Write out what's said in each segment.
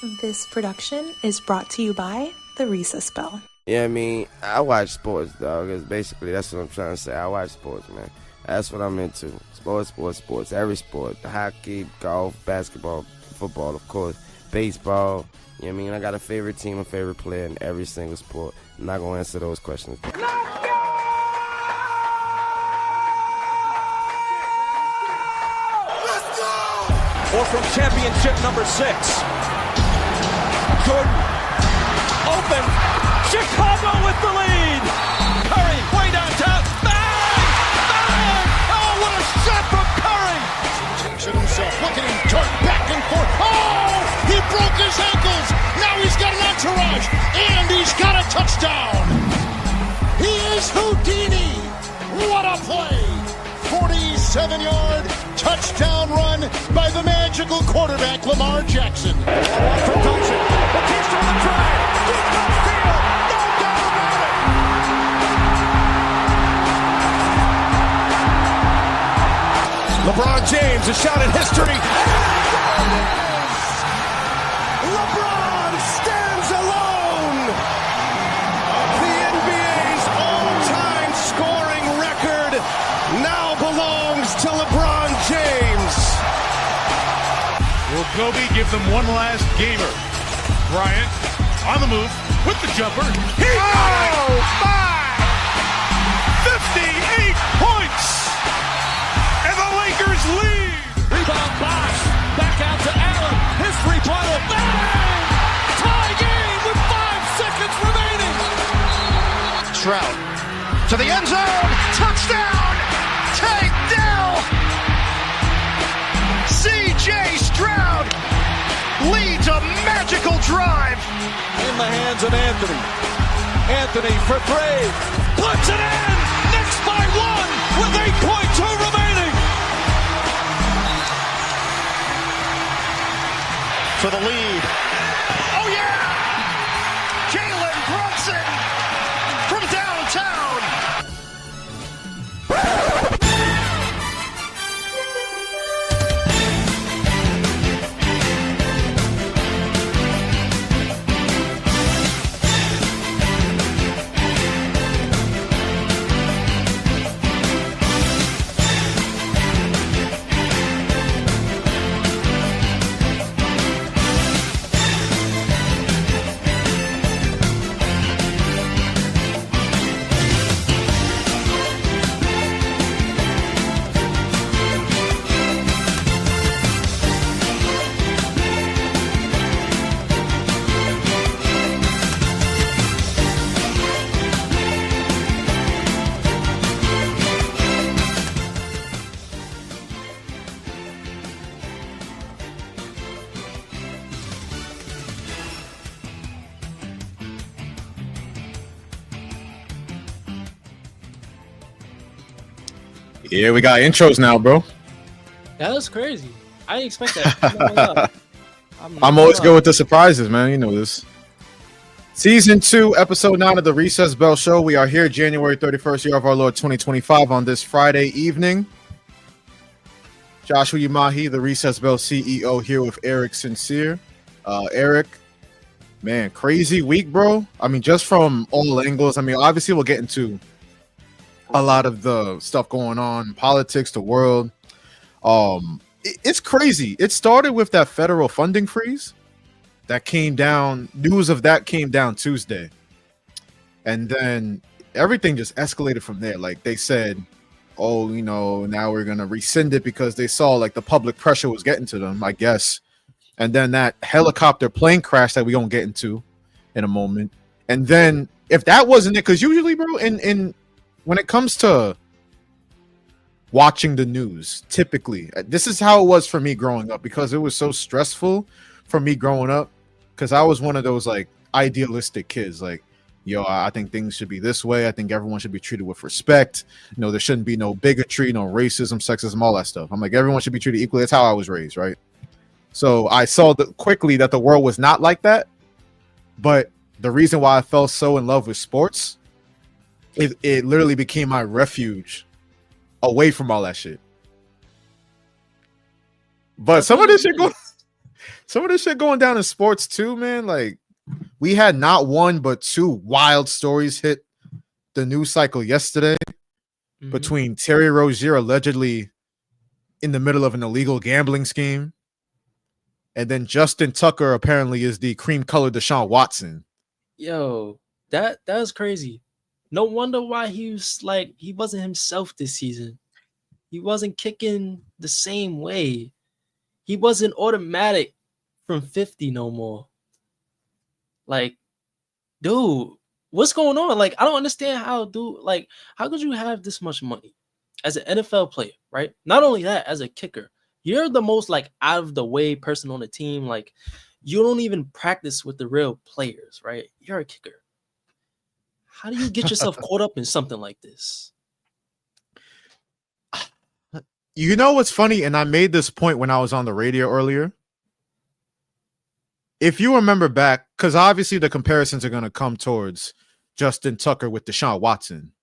This production is brought to you by the Recess Bell. Yeah, I mean, I watch sports, dog. Basically, that's what I'm trying to say. I watch sports, man. That's what I'm into. Sports. Every sport. Hockey, golf, basketball, football, of course. Baseball. You know what I mean? I got a favorite team, a favorite player in every single sport. I'm not going to answer those questions. Let's go! Or from championship number 6. Jordan. Open. Chicago with the lead. Curry way downtown. Bang! Bang! Oh, what a shot from Curry! Jackson himself. Look at him turn back and forth. Oh! He broke his ankles. Now he's got an entourage. And he's got a touchdown. He is Houdini. What a play. 47-yard touchdown run by the magical quarterback, Lamar Jackson. For Dawson. The kids on the drive. Deep field. No doubt about it. LeBron James, a shot at history. LeBron stands alone. The NBA's all-time scoring record now belongs to LeBron James. Will Kobe give them one last gamer? Bryant on the move with the jumper. He got it! 58 points! And the Lakers lead! Rebound Bosh. Back out to Allen. His three-pointer. Bang! Tie game with 5 seconds remaining. Stroud to the end zone. Touchdown! Takedown! C.J. Stroud leads a magical drive. In the hands of Anthony. Anthony for 3. Puts it in! Knicks by 1 with 8.2 remaining. For the lead. Oh, yeah! Jalen Brunson from downtown. Yeah, we got intros now, bro. That was crazy. I didn't expect that. I'm always good with the surprises, man. You know this. Season 2, episode 9 of the Recess Bell Show. We are here January 31st, year of our Lord 2025 on this Friday evening. Joshua Umahi, the Recess Bell CEO, here with Eric Sincere. Eric, man, crazy week, bro. I mean, just from all angles. I mean, obviously we'll get into a lot of the stuff going on, politics, the world. It's crazy. It started with that federal funding freeze that came down. News of that came down Tuesday. And then everything just escalated from there. Like they said, oh, you know, now we're going to rescind it because they saw like the public pressure was getting to them, I guess. And then that helicopter plane crash that we're going to get into in a moment. And then if that wasn't it, because usually, bro, in when it comes to watching the news, typically, this is how it was for me growing up because it was so stressful for me growing up because I was one of those like idealistic kids. Like, yo, I think things should be this way. I think everyone should be treated with respect. You know, there shouldn't be no bigotry, no racism, sexism, all that stuff. I'm like, everyone should be treated equally. That's how I was raised, right? So I saw quickly that the world was not like that. But the reason why I fell so in love with sports, it literally became my refuge away from all that shit. But some of this shit Some of this shit going down in sports too, man. Like we had not one but two wild stories hit the news cycle yesterday between Terry Rozier allegedly in the middle of an illegal gambling scheme, and then Justin Tucker apparently is the cream-colored Deshaun Watson. Yo, that was crazy. No wonder why he wasn't himself this season. He wasn't kicking the same way. He wasn't automatic from 50 no more. Like, dude, what's going on? Like, I don't understand how could you have this much money as an NFL player, right? Not only that, as a kicker, you're the most like out of the way person on the team. Like, you don't even practice with the real players, right? You're a kicker. How do you get yourself caught up in something like this? You know what's funny? And I made this point when I was on the radio earlier. If you remember back, because obviously the comparisons are going to come towards Justin Tucker with Deshaun Watson.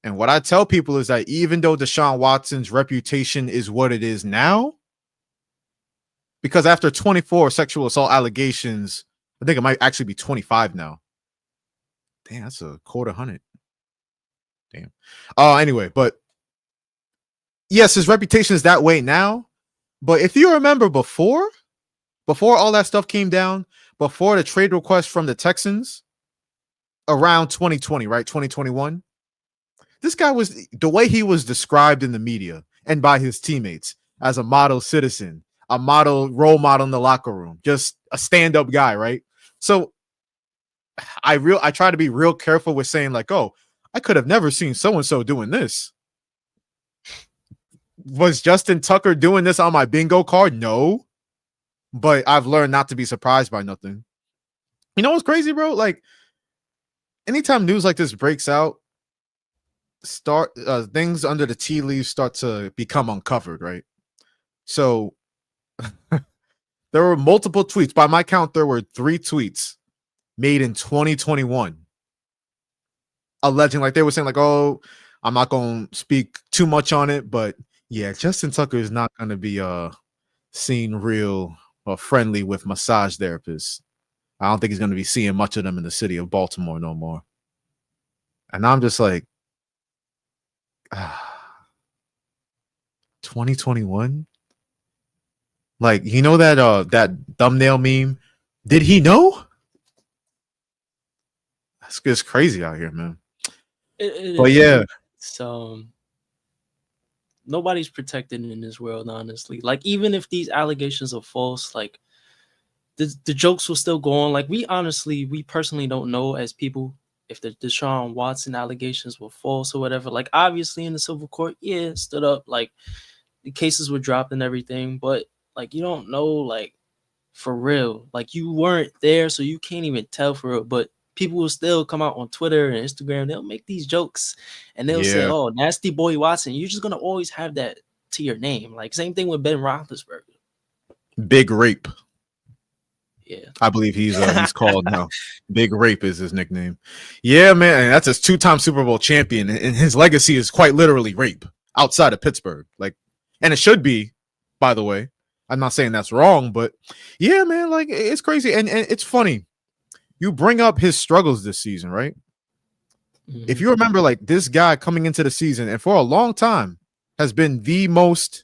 And what I tell people is that even though Deshaun Watson's reputation is what it is now, because after 24 sexual assault allegations, I think it might actually be 25 now. Damn, that's a quarter hundred. Damn. Anyway, but yes, his reputation is that way now. But if you remember before all that stuff came down, before the trade request from the Texans around 2020, right? 2021. This guy was, the way he was described in the media and by his teammates, as a model citizen, a model role model in the locker room, just a stand-up guy, right? So I try to be real careful with saying like, oh, I could have never seen so-and-so doing this. Was Justin Tucker doing this on my bingo card? No. But I've learned not to be surprised by nothing. You know what's crazy, bro? Like, anytime news like this breaks out, things under the tea leaves start to become uncovered, right? So there were multiple tweets. By my count, there were 3 tweets made in 2021 alleging, like they were saying like, oh, I'm not going to speak too much on it, but yeah, Justin Tucker is not going to be seen real or friendly with massage therapists. I don't think he's going to be seeing much of them in the city of Baltimore no more. And I'm just like, 2021? Like, you know that thumbnail meme? Did he know? It's crazy out here, man. But yeah. So nobody's protected in this world, honestly. Like, even if these allegations are false, like the jokes will still go on. Like, we personally don't know as people if the Deshaun Watson allegations were false or whatever. Like, obviously in the civil court, yeah, it stood up, like the cases were dropped and everything, but like, you don't know, like, for real. Like, you weren't there, so you can't even tell for real. But people will still come out on Twitter and Instagram. They'll make these jokes and they'll say, oh, nasty boy Watson. You're just going to always have that to your name. Like, same thing with Ben Roethlisberger. Big Rape. Yeah. I believe he's called now. Big Rape is his nickname. Yeah, man. And that's his 2-time Super Bowl champion. And his legacy is quite literally rape outside of Pittsburgh. Like, and it should be, by the way. I'm not saying that's wrong, but yeah, man, like, it's crazy. And it's funny. You bring up his struggles this season, right? Mm-hmm. If you remember, like, this guy coming into the season and for a long time has been the most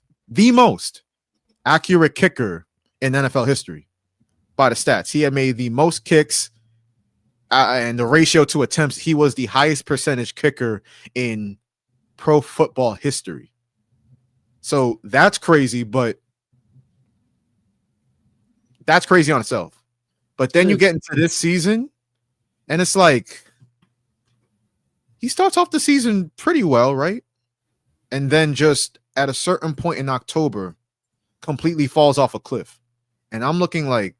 accurate kicker in NFL history by the stats. He had made the most kicks and the ratio to attempts. He was the highest percentage kicker in pro football history. So that's crazy, but that's crazy on itself. But then you get into this season, and it's like he starts off the season pretty well, right? And then just at a certain point in October, completely falls off a cliff. And I'm looking like,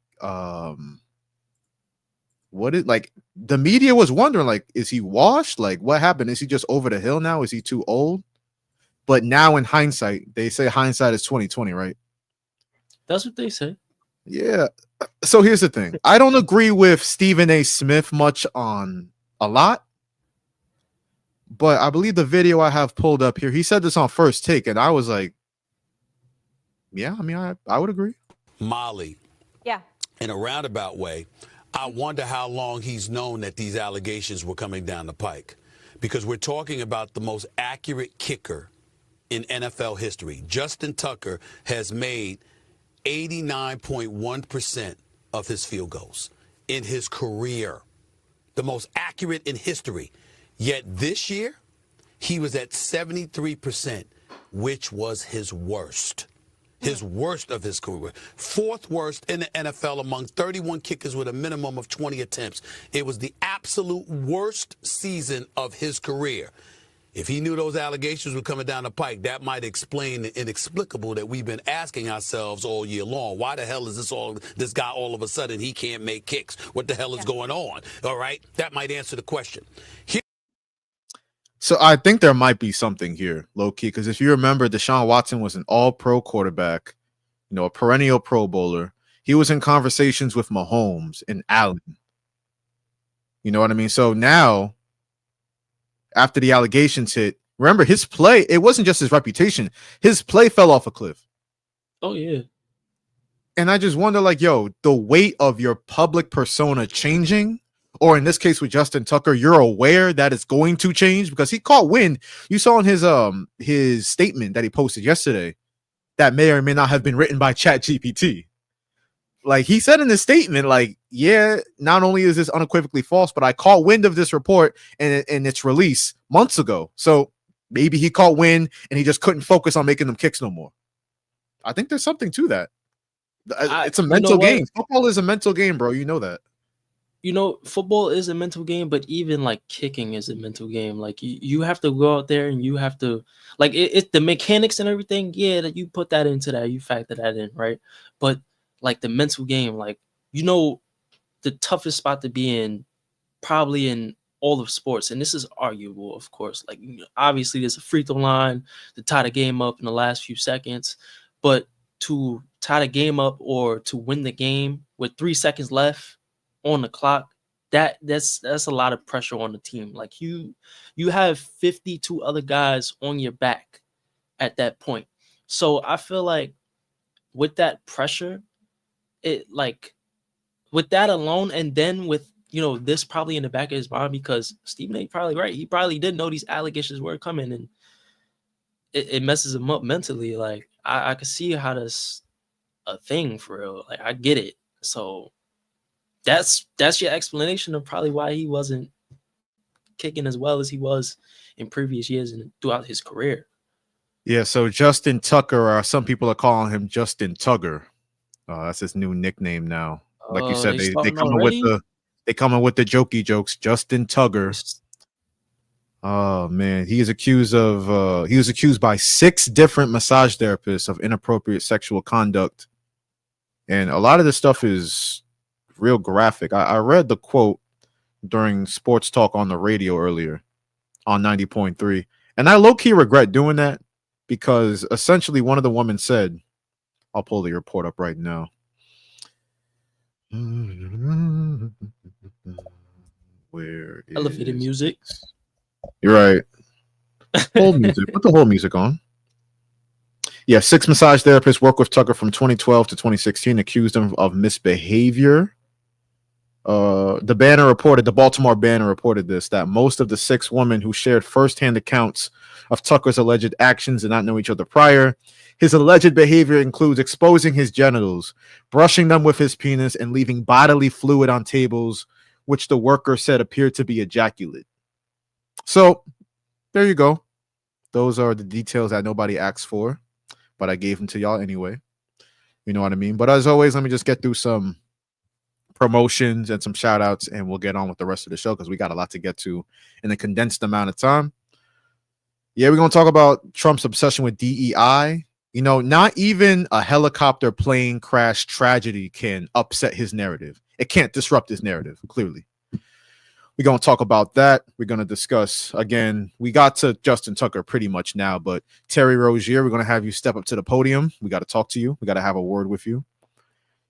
like the media was wondering, like, is he washed? Like, what happened? Is he just over the hill now? Is he too old? But now in hindsight, they say hindsight is 2020, right? That's what they say. Yeah. So here's the thing. I don't agree with Stephen A. Smith much on a lot, but I believe the video I have pulled up here, he said this on First Take, and I was like, yeah, I mean, I would agree. Molly, Yeah. In a roundabout way, I wonder how long he's known that these allegations were coming down the pike. Because we're talking about the most accurate kicker in NFL history. Justin Tucker has made 89.1% of his field goals in his career. The most accurate in history. Yet this year, he was at 73%, which was his worst. His worst of his career. Fourth worst in the NFL among 31 kickers with a minimum of 20 attempts. It was the absolute worst season of his career. If he knew those allegations were coming down the pike, that might explain the inexplicable that we've been asking ourselves all year long. Why the hell is this guy all of a sudden he can't make kicks? What the hell is going on? All right, that might answer the question. So I think there might be something here, low key, because if you remember, Deshaun Watson was an all-pro quarterback, a perennial Pro Bowler. He was in conversations with Mahomes and Allen. You know what I mean? So now, after the allegations hit, remember his play, it wasn't just his reputation. His play fell off a cliff. Oh, yeah. And I just wonder, the weight of your public persona changing, or in this case with Justin Tucker, you're aware that it's going to change because he caught wind. You saw in his statement that he posted yesterday that may or may not have been written by ChatGPT. He said in his statement, not only is this unequivocally false, but I caught wind of this report and its release months ago. So maybe he caught wind and he just couldn't focus on making them kicks no more. I think there's something to that. It's a mental game. Football is a mental game, bro. You know that. Football is a mental game, but even kicking is a mental game. You have to go out there and you have to the mechanics and everything. Yeah, that you put that into that, you factor that in, right? But the mental game, the toughest spot to be in, probably in all of sports, and this is arguable, of course. Obviously, there's a free throw line to tie the game up in the last few seconds, but to tie the game up or to win the game with 3 seconds left on the clock, that's a lot of pressure on the team. You have 52 other guys on your back at that point. So I feel with that pressure, it with that alone, and then with this probably in the back of his mind, because Stephen A. probably right. He probably didn't know these allegations were coming, and it messes him up mentally. I could see how that's a thing for real. I get it. So that's your explanation of probably why he wasn't kicking as well as he was in previous years and throughout his career. Yeah. So Justin Tucker, some people are calling him Justin Tugger. That's his new nickname now. Like you said, they come in with the jokey jokes. Justin Tugger. Oh man, he was accused by 6 different massage therapists of inappropriate sexual conduct, and a lot of this stuff is real graphic. I read the quote during sports talk on the radio earlier on 90.3, and I low-key regret doing that because essentially one of the women said, I'll pull the report up right now. Where is elevated music? You're right. Whole music. Put the whole music on. Yeah, 6 massage therapists worked with Tucker from 2012 to 2016, accused him of misbehavior. The Baltimore Banner reported this, that most of the 6 women who shared firsthand accounts of Tucker's alleged actions did not know each other prior. His alleged behavior includes exposing his genitals, brushing them with his penis, and leaving bodily fluid on tables, which the worker said appeared to be ejaculate. So, there you go. Those are the details that nobody asked for, but I gave them to y'all anyway. You know what I mean? But as always, let me just get through some promotions and some shout outs, and we'll get on with the rest of the show because we got a lot to get to in a condensed amount of time. Yeah, we're going to talk about Trump's obsession with DEI. Not even a helicopter plane crash tragedy can upset his narrative. It can't disrupt his narrative, clearly. We're going to talk about that. We're going to discuss, again, we got to Justin Tucker pretty much now, but Terry Rozier, we're going to have you step up to the podium. We got to talk to you. We got to have a word with you.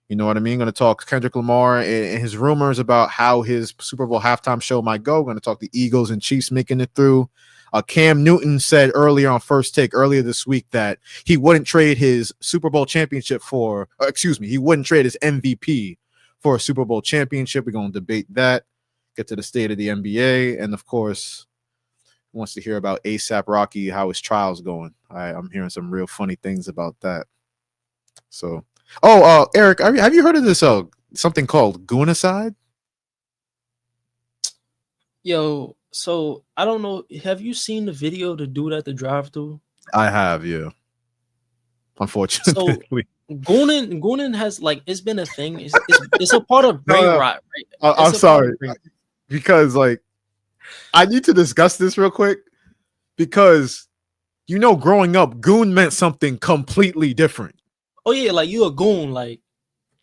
You know what I mean? Going to talk Kendrick Lamar and his rumors about how his Super Bowl halftime show might go. We're going to talk the Eagles and Chiefs making it through. Cam Newton said earlier on First Take earlier this week that he wouldn't trade his Super Bowl championship he wouldn't trade his MVP for a Super Bowl championship. We're going to debate that, get to the state of the NBA, and of course, wants to hear about ASAP Rocky, how his trial's going. I'm hearing some real funny things about that. So, Eric, have you heard of this something called Goonicide? Yo, so I don't know. Have you seen the video of the dude at the drive-thru? I have, yeah. Unfortunately. So Goonin has like it's been a thing. It's a part of brain rot, right? I'm sorry because like I need to discuss this real quick because growing up, goon meant something completely different. Oh yeah, like you a goon, like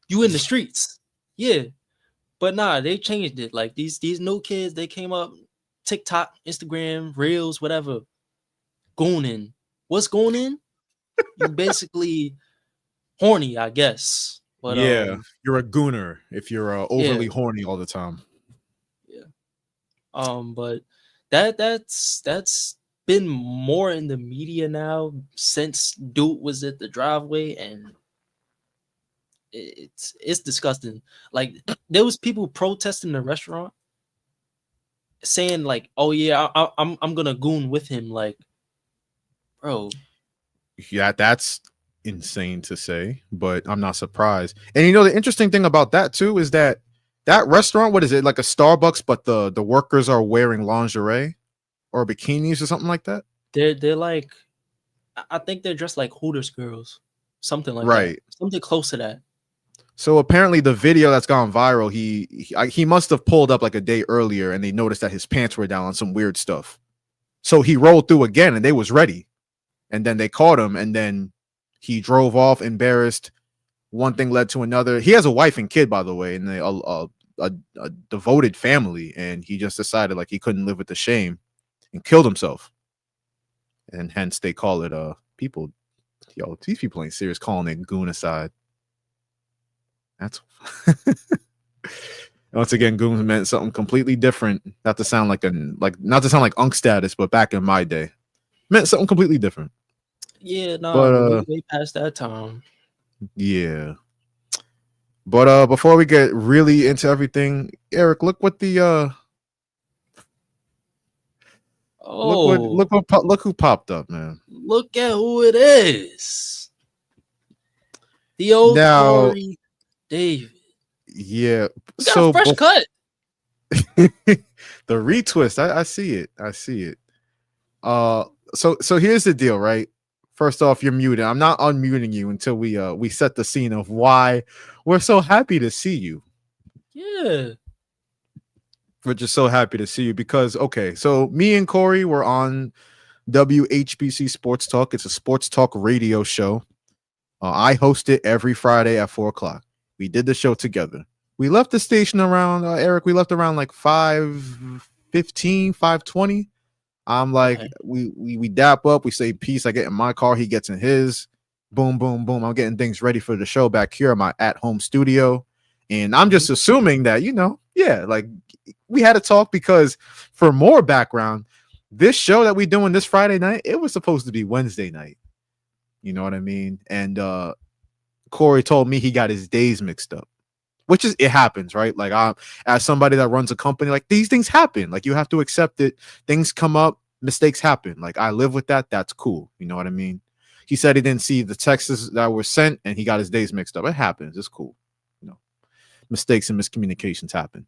you in the streets, yeah. But nah, they changed it. Like these new kids, they came up TikTok, Instagram, Reels, whatever. Gooning. What's gooning? You basically horny, I guess. But yeah, you're a gooner if you're overly horny all the time. Yeah. But that's been more in the media now since dude was at the driveway, and it's disgusting. Like there was people protesting the restaurant saying like, oh yeah, I'm gonna goon with him. Like, bro. Yeah, that's insane to say, but I'm not surprised. And the interesting thing about that too is that restaurant, what is it, like a Starbucks, but the workers are wearing lingerie or bikinis or something like that? They're like, I think they're dressed like Hooters girls, something like right. that. Something close to that. So apparently the video that's gone viral, he must have pulled up like a day earlier and they noticed that his pants were down on some weird stuff. So he rolled through again and they was ready. And then they caught him and then he drove off embarrassed. One thing led to another. He has a wife and kid, by the way, and a devoted family. And he just decided like he couldn't live with the shame and killed himself. And hence they call it these people ain't serious calling it goonicide. That's once again, goon meant something completely different. Not to sound like unk status, but back in my day, meant something completely different. Yeah, no, but way past that time. Yeah, but before we get really into everything, Eric, look what the look who popped up, man. Look at who it is. The old Corey David. Yeah, so fresh cut. The retwist, I see it. So here's the deal, right? First off, you're muted. I'm not unmuting you until we set the scene of why we're so happy to see you. Yeah. We're just so happy to see you because, okay, so me and Corey were on WHBC Sports Talk. It's a sports talk radio show. I host it every Friday at 4:00. We did the show together. We left the station around, Eric, we left around like 5:15, 5:20. I'm like, okay. we dap up, we say peace. I get in my car, he gets in his. Boom, boom, boom. I'm getting things ready for the show back here in my at-home studio. And I'm just assuming that, like we had a talk because for more background, this show that we're doing this Friday night, it was supposed to be Wednesday night. You know what I mean? And Corey told me he got his days mixed up, which is, it happens, right? Like as somebody that runs a company, like these things happen. Like you have to accept it. Things come up, mistakes happen. Like I live with that. That's cool. You know what I mean? He said he didn't see the texts that were sent and he got his days mixed up. It happens. It's cool. Mistakes and miscommunications happen.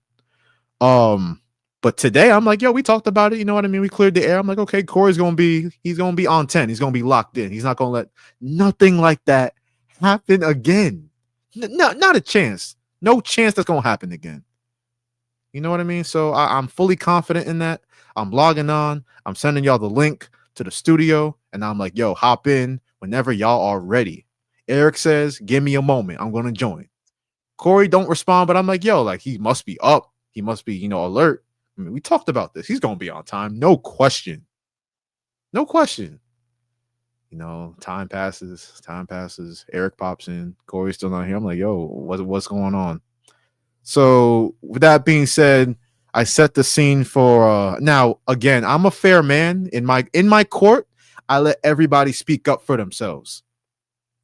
But today I'm like, yo, we talked about it. You know what I mean? We cleared the air. I'm like, okay, Corey's he's gonna be on 10. He's gonna be locked in. He's not gonna let nothing like that happen again. Not a chance. No chance that's gonna happen again. You know what I mean? So I'm fully confident in that. I'm logging on. I'm sending y'all the link to the studio, and I'm like, yo, hop in whenever y'all are ready. Eric says, give me a moment. I'm gonna join. Corey don't respond, but I'm like, yo, like he must be up. He must be, alert. I mean, we talked about this. He's gonna be on time, no question. No question. Time passes. Eric pops in. Corey's still not here. I'm like, yo, what's going on? So with that being said, I set the scene for now. Again, I'm a fair man in my court. I let everybody speak up for themselves.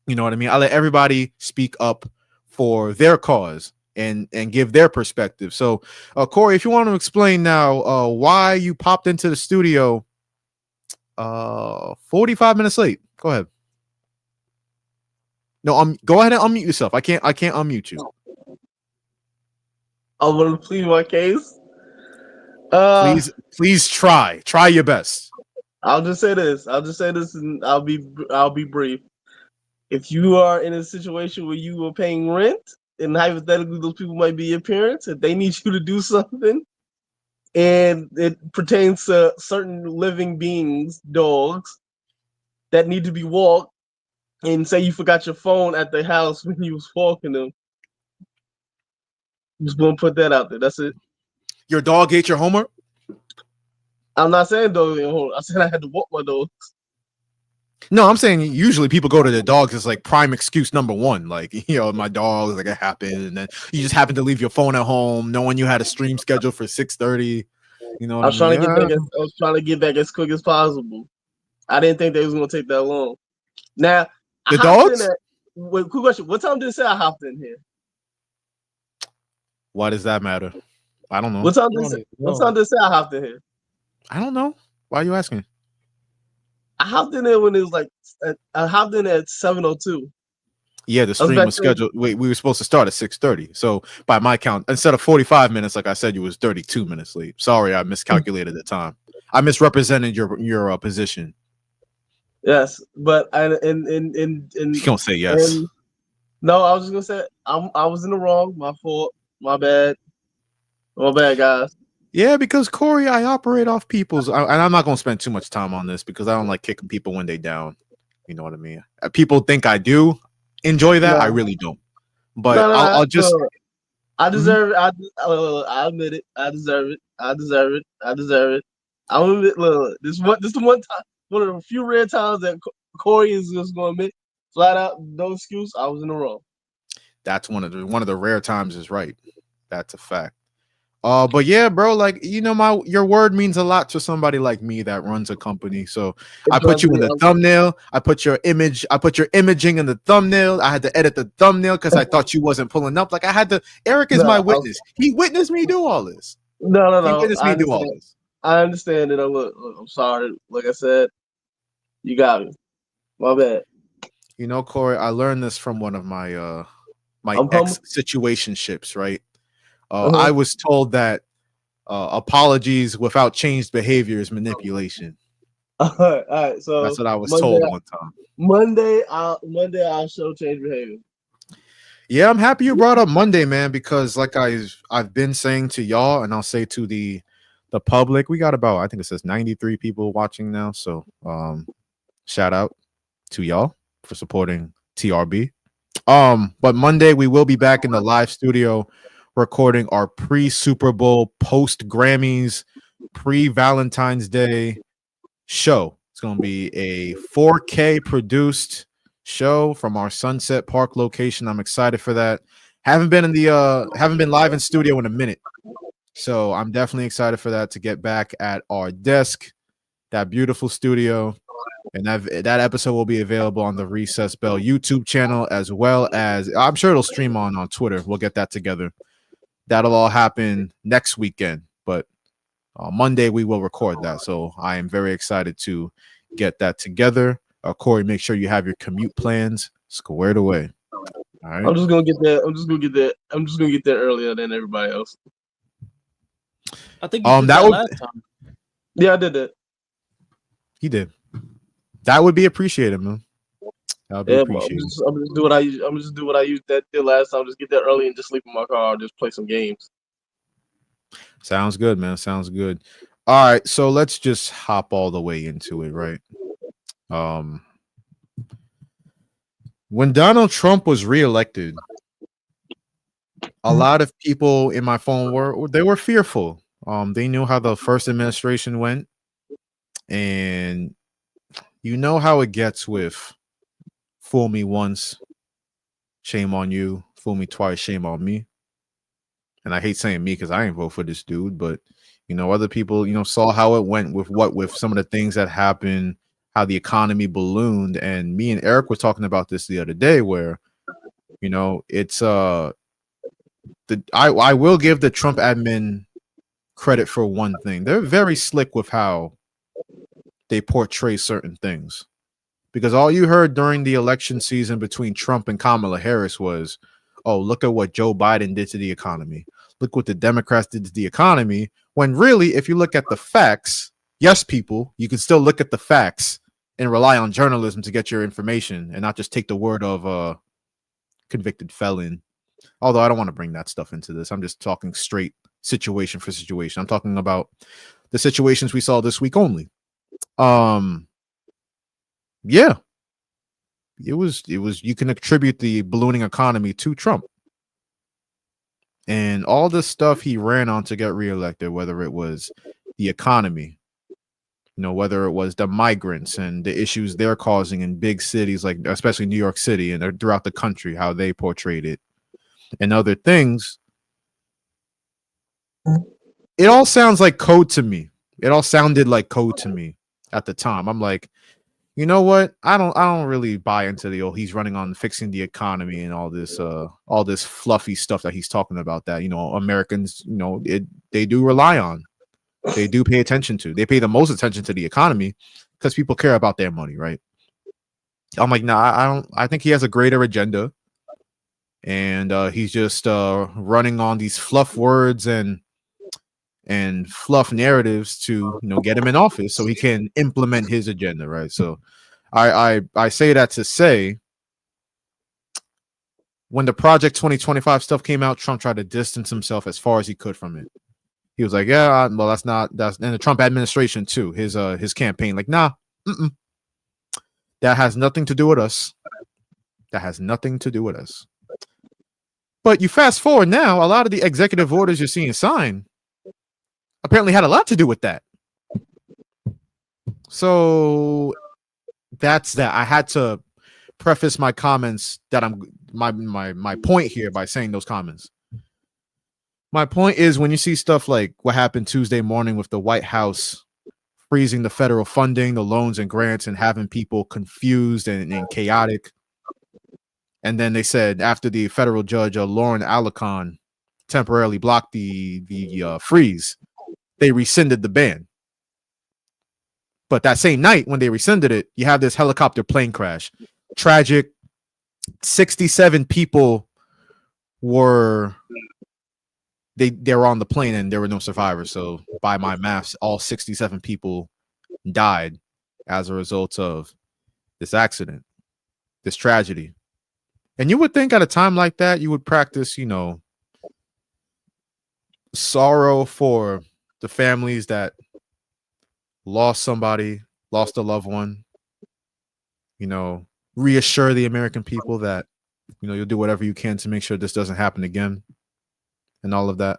You know what I mean? I let everybody speak up for their cause and give their perspective. So, Corey, if you want to explain now why you popped into the studio 45 minutes late, go ahead. No, go ahead and unmute yourself. I can't unmute you. I want to plead my case. Please try your best. I'll just say this, and I'll be brief. If you are in a situation where you are paying rent, and hypothetically those people might be your parents, if they need you to do something, and it pertains to certain living beings, dogs, that need to be walked, and say you forgot your phone at the house when you was walking them, I'm just gonna put that out there. That's it. Your dog ate your homework? I'm not saying dog ate homework. I said I had to walk my dogs. No, I'm saying usually people go to the dogs as like prime excuse number one. Like, my dog, like it happened, and then you just happened to leave your phone at home, knowing you had a stream scheduled for 6:30. You know, I was trying to get back as quick as possible. I didn't think they was gonna take that long. Now, the dogs. Quick question: what time did it say I hopped in here? Why does that matter? I don't know. What time did it say I hopped in here? I don't know. Why are you asking? I hopped in there when it was like I hopped in at 7:02. Yeah, the stream was scheduled. We were supposed to start at 6:30. So by my count, instead of 45 minutes, like I said, you was 32 minutes late. Sorry, I miscalculated the time. I misrepresented your position. Yes, but you don't say yes. No, I was just gonna say I was in the wrong. My fault. My bad. My bad, guys. Yeah, because Corey, I operate off people's, and I'm not gonna spend too much time on this because I don't like kicking people when they down. You know what I mean? People think I do enjoy that. No. I really don't. But I'll just. I deserve it. I admit it. I deserve it. I deserve it. I'm admit. Look, this is the one time, one of the few rare times that Corey is just gonna admit flat out, no excuse. I was in the wrong. That's one of the rare times is right. That's a fact. But yeah, bro, like your word means a lot to somebody like me that runs a company. So I put you in the thumbnail. I put your imaging in the thumbnail. I had to edit the thumbnail because I thought you wasn't pulling up. Like I had to. Eric is my witness. He witnessed me do all this. No. He witnessed me do all this. I understand it. Look, I'm sorry. Like I said, you got me. My bad. Corey, I learned this from one of my my ex situationships, right? I was told that apologies without changed behavior is manipulation. All right. So that's what I was told one time. Monday, I'll show change behavior. Yeah, I'm happy you brought up Monday, man, because like I've been saying to y'all, and I'll say to the public, we got about, I think it says 93 people watching now. So shout out to y'all for supporting TRB. But Monday we will be back in the live studio recording our pre-Super Bowl, post-Grammys, pre-Valentine's Day show. It's going to be a 4K produced show from our Sunset Park location. I'm excited for that. Haven't been live in studio in a minute. So I'm definitely excited for that, to get back at our desk, that beautiful studio. And that episode will be available on the Recess Bell YouTube channel, as well as I'm sure it'll stream on Twitter. We'll get that together. That'll all happen next weekend, but Monday we will record that. So I am very excited to get that together. Corey, make sure you have your commute plans squared away. All right. I'm just gonna get there earlier than everybody else. I think you did that last time. Yeah, I did that. He did. That would be appreciated, man. That would be appreciated. I'm just do what I used that did last time. Just get there early and just sleep in my car or just play some games. Sounds good, man. Sounds good. All right, so let's just hop all the way into it, right? When Donald Trump was reelected, a lot of people in my phone were fearful. They knew how the first administration went, and you know how it gets with fool me once, shame on you. Fool me twice, shame on me. and I hate saying me because I ain't vote for this dude, but other people, saw how it went with some of the things that happened, how the economy ballooned. And me and Eric were talking about this the other day where, it's I will give the Trump admin credit for one thing. They're very slick with how they portray certain things. Because all you heard during the election season between Trump and Kamala Harris was, oh, look at what Joe Biden did to the economy. Look what the Democrats did to the economy. When really, if you look at the facts, yes, people, you can still look at the facts and rely on journalism to get your information and not just take the word of a convicted felon. Although I don't want to bring that stuff into this. I'm just talking straight situation for situation. I'm talking about the situations we saw this week only. Yeah, it was you can attribute the ballooning economy to Trump and all the stuff he ran on to get reelected, whether it was the economy, whether it was the migrants and the issues they're causing in big cities, like especially New York City and throughout the country, how they portrayed it and other things. It all sounds like code to me. It all sounded like code to me at the time. I'm like, you know what? I don't really buy into the he's running on fixing the economy and all this fluffy stuff that he's talking about that, Americans, they do rely on. They do pay attention to. They pay the most attention to the economy because people care about their money, right? I'm like, nah, I think he has a greater agenda. And he's just running on these fluff words and fluff narratives to get him in office so he can implement his agenda, right? So I say that to say, when the Project 2025 stuff came out, Trump tried to distance himself as far as he could from it. He was like, yeah, well, that's and the Trump administration too, his campaign, like, nah, that has nothing to do with us. That has nothing to do with us. But you fast forward now, a lot of the executive orders you're seeing signed apparently had a lot to do with that. So that's that. I had to preface my comments that my point here by saying those comments. My point is, when you see stuff like what happened Tuesday morning with the White House freezing the federal funding, the loans and grants, and having people confused and chaotic. And then they said after the federal judge, Lauren Alicon, temporarily blocked the freeze, they rescinded the ban. But that same night when they rescinded it, you have this helicopter plane crash. Tragic. 67 people were on the plane and there were no survivors. So by my maths, all 67 people died as a result of this accident, this tragedy. And you would think at a time like that, you would practice, sorrow for the families that lost somebody, lost a loved one, reassure the American people that, you'll do whatever you can to make sure this doesn't happen again and all of that.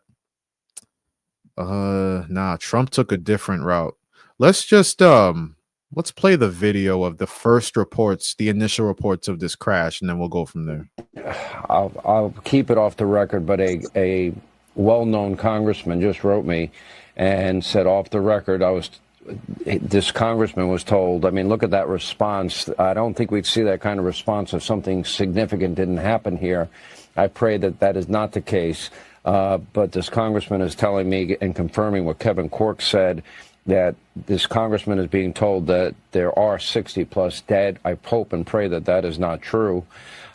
Nah, Trump took a different route. Let's just, let's play the video of the first reports, the initial reports of this crash, and then we'll go from there. I'll keep it off the record, but a well-known congressman just wrote me and said off the record, this congressman was told, look at that response. I don't think we'd see that kind of response if something significant didn't happen here. I pray that that is not the case. But this congressman is telling me and confirming what Kevin Corke said, that this congressman is being told that there are 60 plus dead. I hope and pray that that is not true.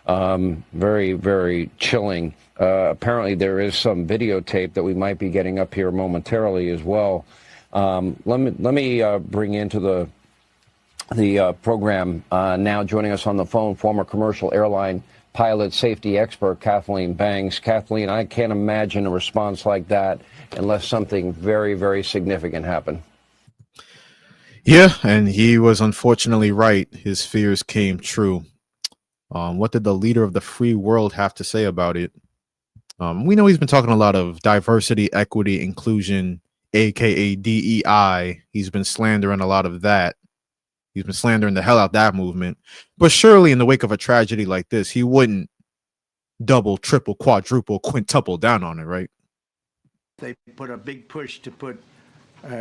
Very, very chilling. Apparently there is some videotape that we might be getting up here momentarily as well. Let me bring into the program now, joining us on the phone, former commercial airline pilot safety expert Kathleen Banks. Kathleen, I can't imagine a response like that unless something very, very significant happened. Yeah, and he was unfortunately right. His fears came true. What did the leader of the free world have to say about it? We know he's been talking a lot of diversity, equity, inclusion, aka DEI. He's been slandering a lot of that. He's been slandering the hell out that movement. But surely in the wake of a tragedy like this, he wouldn't double, triple, quadruple, quintuple down on it, right? They put a big push to put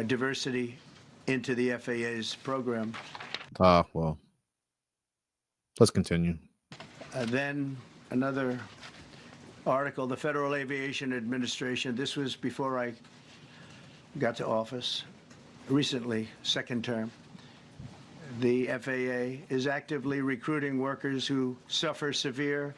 diversity into the FAA's program. Well, let's continue. Then another article, the Federal Aviation Administration, this was before I got to office, recently, second term. The FAA is actively recruiting workers who suffer severe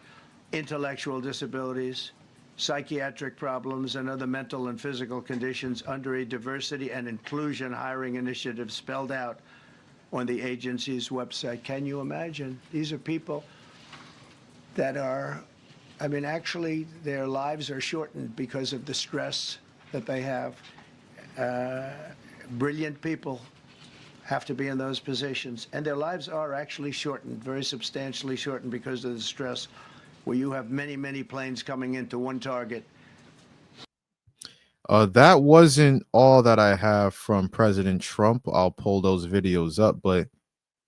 intellectual disabilities, psychiatric problems, and other mental and physical conditions under a diversity and inclusion hiring initiative spelled out on the agency's website. Can you imagine? These are people that are, I mean, actually, their lives are shortened because of the stress that they have. Brilliant people have to be in those positions, and their lives are actually shortened, very substantially shortened because of the stress, where you have many, many planes coming into one target. That wasn't all that I have from President Trump. I'll pull those videos up, but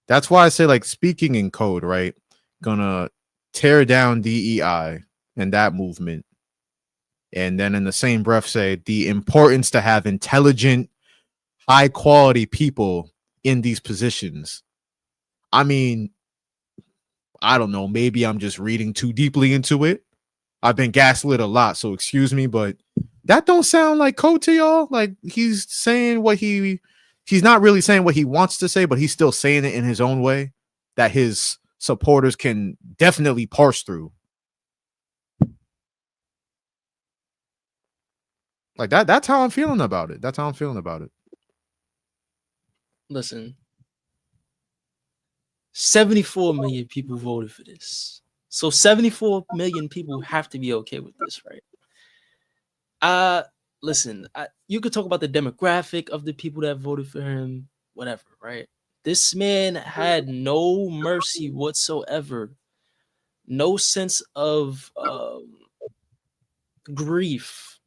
that's why I say, like, speaking in code, right? Gonna tear down DEI and that movement, and then in the same breath say the importance to have intelligent, high quality people in these positions. I mean, I don't know, maybe I'm just reading too deeply into it. I've been gaslit a lot, so excuse me, but that don't sound like code to y'all. Like, he's saying what he's not really saying what he wants to say, but he's still saying it in his own way that his supporters can definitely parse through. Like that's how I'm feeling about it. That's how I'm feeling about it. Listen, 74 million people voted for this. So 74 million people have to be okay with this, right? Listen, you could talk about the demographic of the people that voted for him, whatever, right? This man had no mercy whatsoever. No sense of grief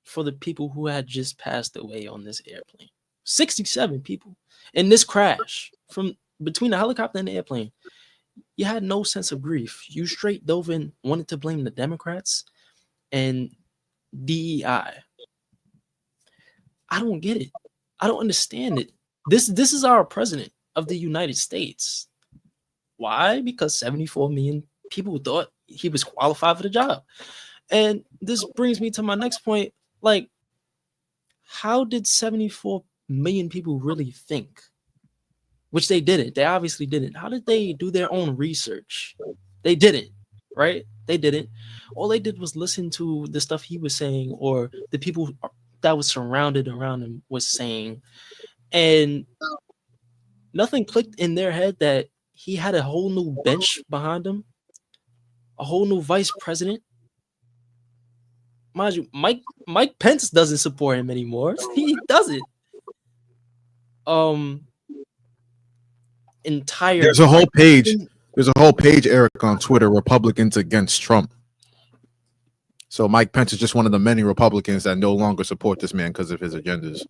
for the people who had just passed away on this airplane. 67 people in this crash from between the helicopter and the airplane. You had no sense of grief. You straight dove in, wanted to blame the Democrats and DEI. I don't get it. I don't understand it. This is our president of the United States. Why? Because 74 million people thought he was qualified for the job. And this brings me to my next point. Like, how did 74 million people really think? Which they didn't. They obviously didn't. How did they do their own research? They didn't, right? They didn't. All they did was listen to the stuff he was saying, or the people that was surrounded around him was saying, and nothing clicked in their head that he had a whole new bench behind him, a whole new vice president. Mind you, Mike Pence doesn't support him anymore. He doesn't. There's a whole page, Eric, on Twitter, Republicans against Trump. So Mike Pence is just one of the many Republicans that no longer support this man because of his agendas.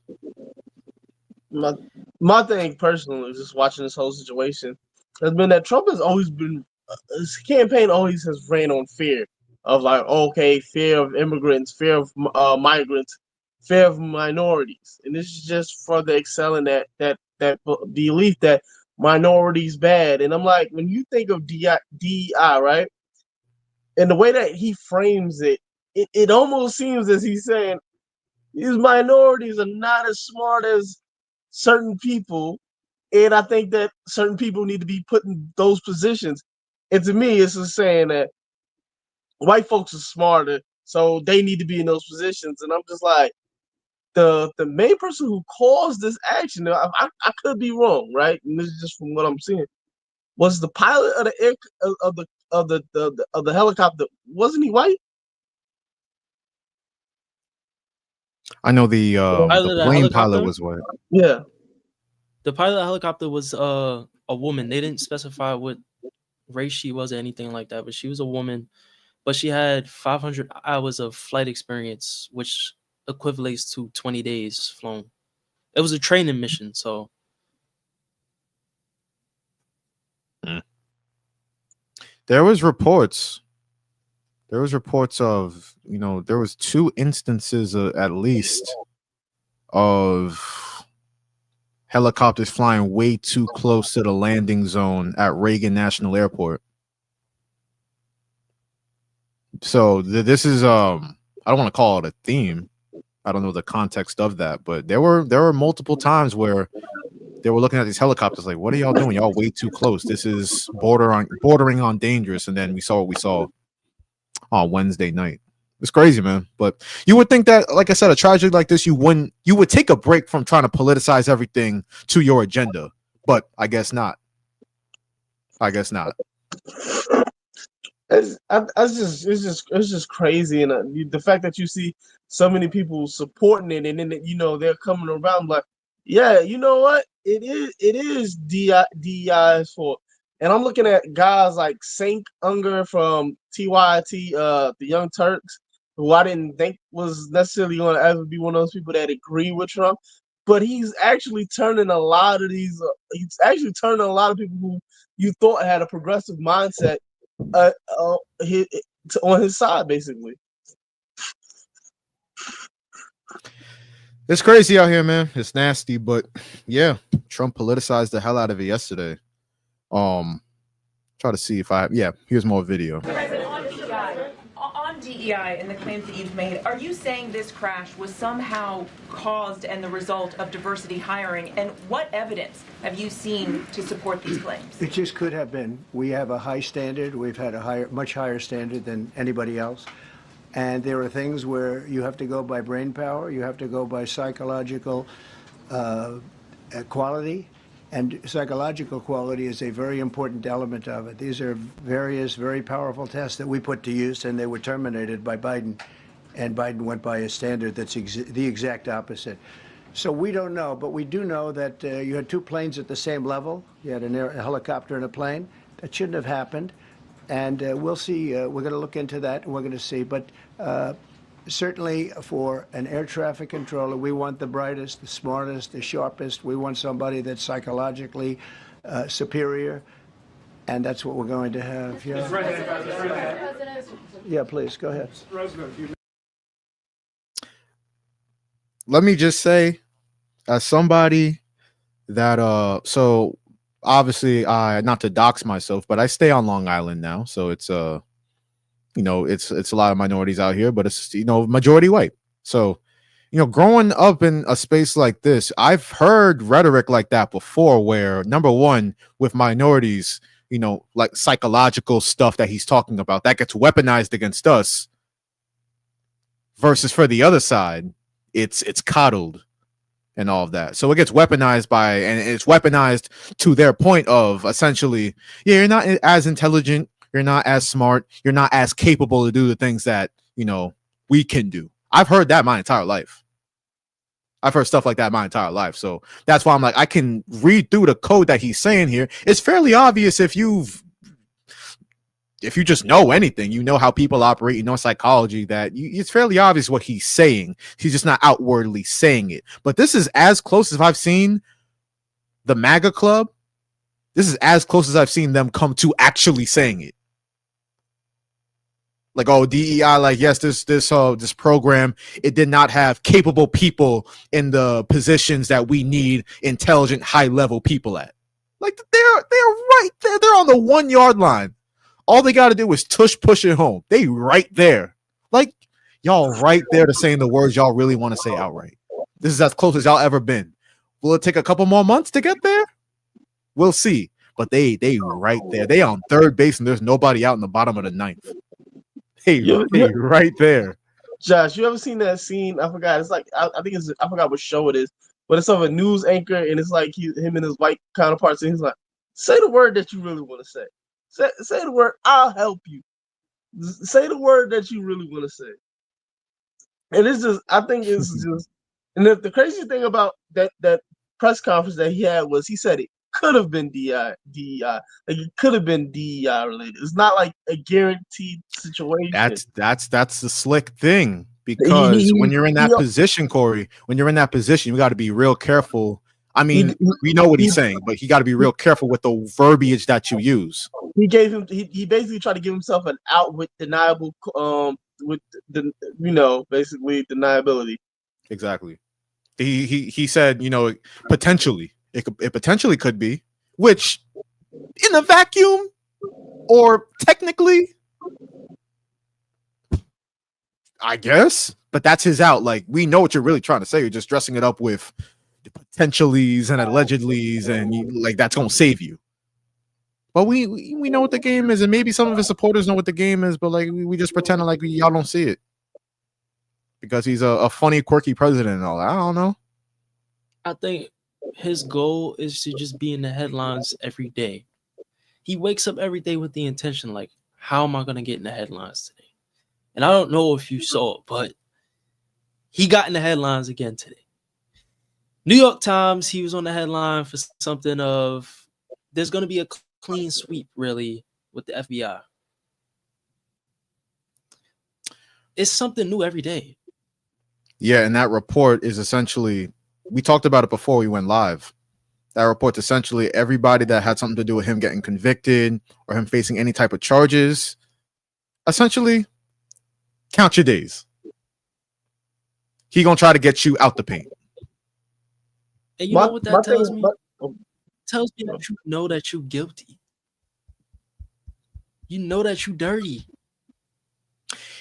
My thing personally, just watching this whole situation, has been that Trump has always been, his campaign always has ran on fear of, like, okay, fear of immigrants, fear of migrants, fear of minorities, and this is just further excelling that belief that minorities bad. And I'm like, when you think of DEI, right, and the way that he frames it, it almost seems as he's saying these minorities are not as smart as certain people, and I think that certain people need to be put in those positions. And to me, it's just saying that white folks are smarter, so they need to be in those positions. And I'm just like, the main person who caused this action, I could be wrong, right? And this is just from what I'm seeing, was the pilot of the helicopter. Wasn't he white? I know the plane pilot was white. Yeah. The pilot of the helicopter was a woman. They didn't specify what race she was or anything like that, but she was a woman. But she had 500 hours of flight experience, which equivalates to 20 days flown. It was a training mission, so. There was reports There was reports of, there was 2 instances at least of helicopters flying way too close to the landing zone at Reagan National Airport. So this is I don't want to call it a theme. I don't know the context of that, but there were multiple times where they were looking at these helicopters like, what are y'all doing? Y'all way too close. This is bordering on dangerous. And then we saw what we saw on Wednesday night. It's crazy, man. But you would think that, like I said, a tragedy like this, you would take a break from trying to politicize everything to your agenda. But I guess not. It's just crazy, and the fact that you see so many people supporting it, and then they're coming around like, yeah, you know what? It is DEI's fault. And I'm looking at guys like Sank Unger from TYT, the Young Turks, who I didn't think was necessarily going to ever be one of those people that agree with Trump, but he's actually turning a lot of people who you thought had a progressive mindset on his side, basically. It's crazy out here, man. It's nasty, but yeah, Trump politicized the hell out of it yesterday. Try to see if here's more video. President, on DEI and the claims that you've made, are you saying this crash was somehow caused and the result of diversity hiring? And what evidence have you seen to support these claims? It just could have been. We have a high standard. We've had a much higher standard than anybody else. And there are things where you have to go by brain power. You have to go by psychological quality. And psychological quality is a very important element of it. These are various very powerful tests that we put to use, and they were terminated by Biden. And Biden went by a standard that's the exact opposite. So we don't know, but we do know that you had 2 planes at the same level. You had a helicopter and a plane. That shouldn't have happened. And we'll see. We're going to look into that, and we're going to see. But certainly for an air traffic controller, we want the brightest, the smartest, the sharpest. We want somebody that's psychologically superior, and that's what we're going to have. Yeah, yeah, please, go ahead. Let me just say, as somebody that so obviously not to dox myself, but I stay on Long Island now, so it's it's a lot of minorities out here, but it's majority white. So growing up in a space like this, I've heard rhetoric like that before, where number one, with minorities, like psychological stuff that he's talking about that gets weaponized against us, versus for the other side, it's coddled and all of that. So it gets weaponized and it's weaponized to their point of essentially, yeah, you're not as intelligent, you're not as smart, you're not as capable to do the things that, we can do. I've heard that my entire life. I've heard stuff like that my entire life. So that's why I'm like, I can read through the code that he's saying here. It's fairly obvious if you just know anything, how people operate, psychology, that it's fairly obvious what he's saying. He's just not outwardly saying it. But this is as close as I've seen the MAGA club. This is as close as I've seen them come to actually saying it. Like, oh, DEI, like, yes, this program, it did not have capable people in the positions that we need intelligent, high-level people at. Like, they're right there. They're on the 1 yard line. All they got to do is push it home. They right there. Like, y'all right there to saying the words y'all really want to say outright. This is as close as y'all ever been. Will it take a couple more months to get there? We'll see. But they right there. They on third base, and there's nobody out in the bottom of the ninth. Hey, right there. Josh, you ever seen that scene? I forgot. It's like I forgot what show it is, but it's of a news anchor, and it's like him and his white counterparts, and he's like, "Say the word that you really want to say. Say the word. I'll help you. Say the word that you really want to say." And it's just, I think it's just, and the crazy thing about that press conference that he had was he said it could have been DEI. Like, it could have been DEI related. It's not like a guaranteed situation. That's the slick thing, because when you're in that position, Corey, when you're in that position, you got to be real careful I mean, we know what he's saying, but he got to be real careful with the verbiage that you use. He basically tried to give himself an out with deniable, with the basically deniability. Exactly. He said, potentially it potentially could be, which in a vacuum or technically, I guess, but that's his out. Like, we know what you're really trying to say. You're just dressing it up with the potentiallys and allegedlys, and that's gonna save you. But we know what the game is, and maybe some of his supporters know what the game is, but like we just pretend like y'all don't see it because he's a funny, quirky president and all that. I don't know. I think his goal is to just be in the headlines every day. He wakes up every day with the intention, like, how am I going to get in the headlines today? And I don't know if you saw it, but he got in the headlines again today. New York Times, he was on the headline for something of, there's going to be a clean sweep, really, with the FBI. It's something new every day. Yeah, and that report is essentially, we talked about it before we went live. That report's essentially everybody that had something to do with him getting convicted or him facing any type of charges. Essentially, count your days. He gonna try to get you out the paint. And you know what that tells me? It tells me that you know that you're guilty. You know that you're dirty.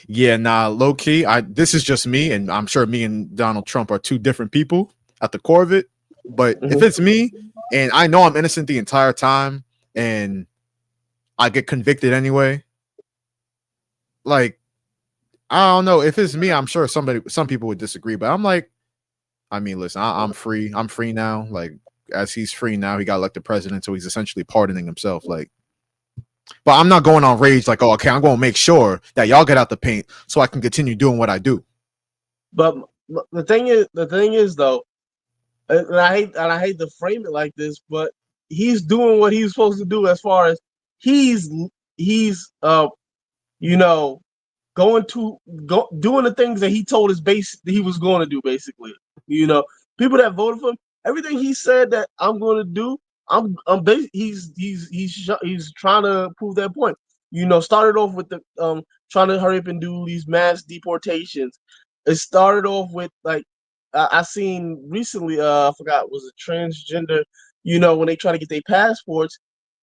Yeah, nah, low key. This is just me, and I'm sure me and Donald Trump are two different people at the core of it. But if it's me and I know I'm innocent the entire time and I get convicted anyway, like, I don't know. If it's me, I'm sure some people would disagree, but I'm like, I mean, listen, I'm free. I'm free now. Like, as he's free now, he got elected president, so he's essentially pardoning himself. Like, but I'm not going on rage like, oh, okay, I'm going to make sure that y'all get out the paint so I can continue doing what I do. But the thing is though, and I hate to frame it like this, but he's doing what he's supposed to do as far as he's doing the things that he told his base that he was going to do. Basically, people that voted for him, everything he said that I'm going to do, he's trying to prove that point. Started off with the trying to hurry up and do these mass deportations. It started off with, like, I seen recently, I forgot, was it transgender, when they try to get their passports,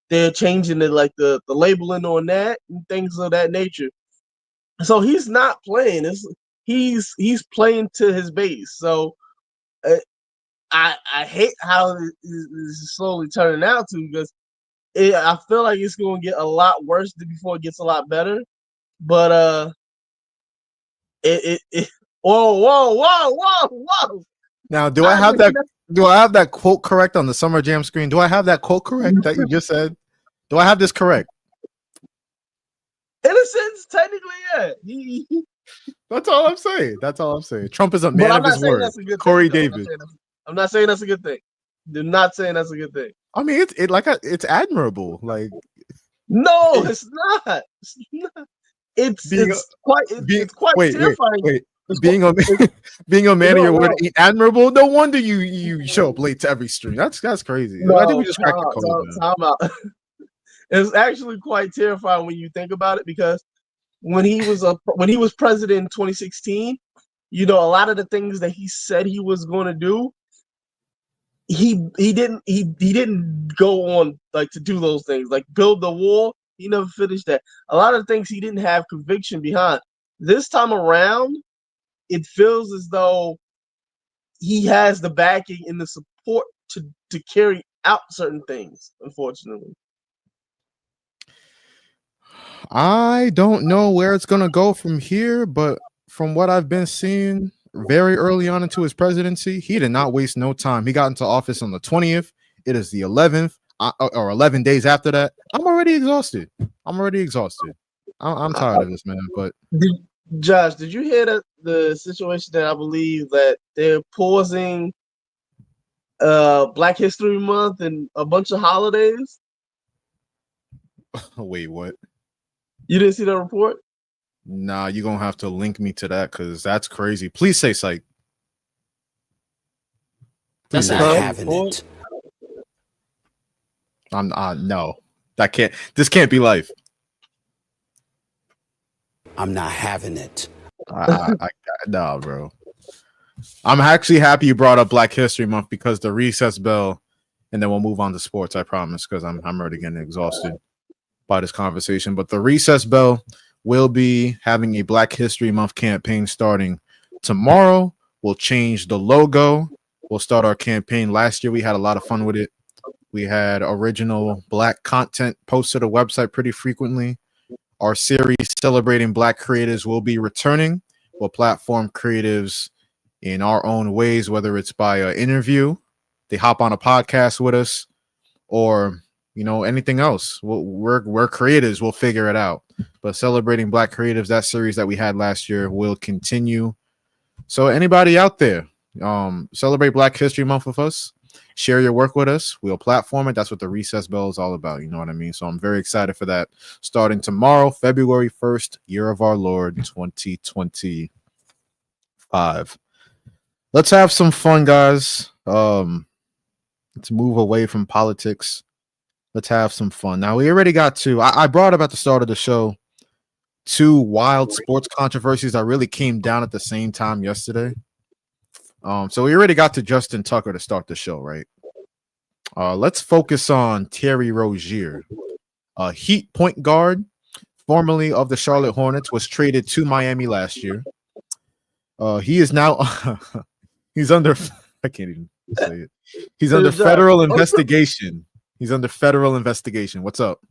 they're changing the labeling on that and things of that nature. So he's not playing. He's playing to his base. So I hate how this is slowly turning out to, because I feel like it's going to get a lot worse before it gets a lot better. But whoa. Now, do I have that quote correct on the Summer Jam screen? Do I have that quote correct that you just said? Do I have this correct? In a sense, technically, yeah. That's all I'm saying. Trump is a man of his word. Corey David. I'm not saying that's a good thing. Do not saying that's a good thing. I mean, it's admirable. Like, no, it's not. It's not. It's quite terrifying. Wait. Being a man of your word ain't admirable. No wonder you show up late to every stream. That's crazy. No, I think we just cracked the code. Time out. It's actually quite terrifying when you think about it, because when he was president in 2016, a lot of the things that he said he was going to do, he didn't go on, like, to do those things, like build the wall. He never finished that. A lot of things he didn't have conviction behind. This time around, it feels as though he has the backing and the support to carry out certain things, unfortunately. I don't know where it's going to go from here, but from what I've been seeing very early on into his presidency, he did not waste no time. He got into office on the 20th. It is the 11th, or 11 days after that. I'm already exhausted. I'm tired of this, man. But Josh, did you hear the situation that I believe that they're pausing Black History Month and a bunch of holidays? Wait, what? You didn't see that report? Nah, you're going to have to link me to that, because that's crazy. Please say psych. That's not actually having bored. it. I'm no. This can't be life. I'm not having it. No, bro. I'm actually happy you brought up Black History Month because the recess bell, and then we'll move on to sports, I promise, because I'm already getting exhausted by this conversation. But the recess bell will be having a Black History Month campaign starting tomorrow. We'll change the logo. We'll start our campaign. Last year, we had a lot of fun with it. We had original Black content posted to the website pretty frequently. Our series celebrating Black creatives will be returning. We'll platform creatives in our own ways, whether it's by an interview, they hop on a podcast with us, or anything else. We're creatives. We'll figure it out. But celebrating Black creatives, that series that we had last year, will continue. So anybody out there, celebrate Black History Month with us. Share your work with us. We'll platform it. That's what the Recess Bell is all about. You know what I mean? So I'm very excited for that. Starting tomorrow, February 1st, year of our Lord, 2025. Let's have some fun, guys. Let's move away from politics. Let's have some fun. Now, we already got to, I brought up at the start of the show, 2 wild sports controversies that really came down at the same time yesterday. So we already got to Justin Tucker to start the show, right? Let's focus on Terry Rozier, Heat point guard, formerly of the Charlotte Hornets, was traded to Miami last year. He is now he's under. I can't even say it. He's under federal investigation. He's under federal investigation. What's up?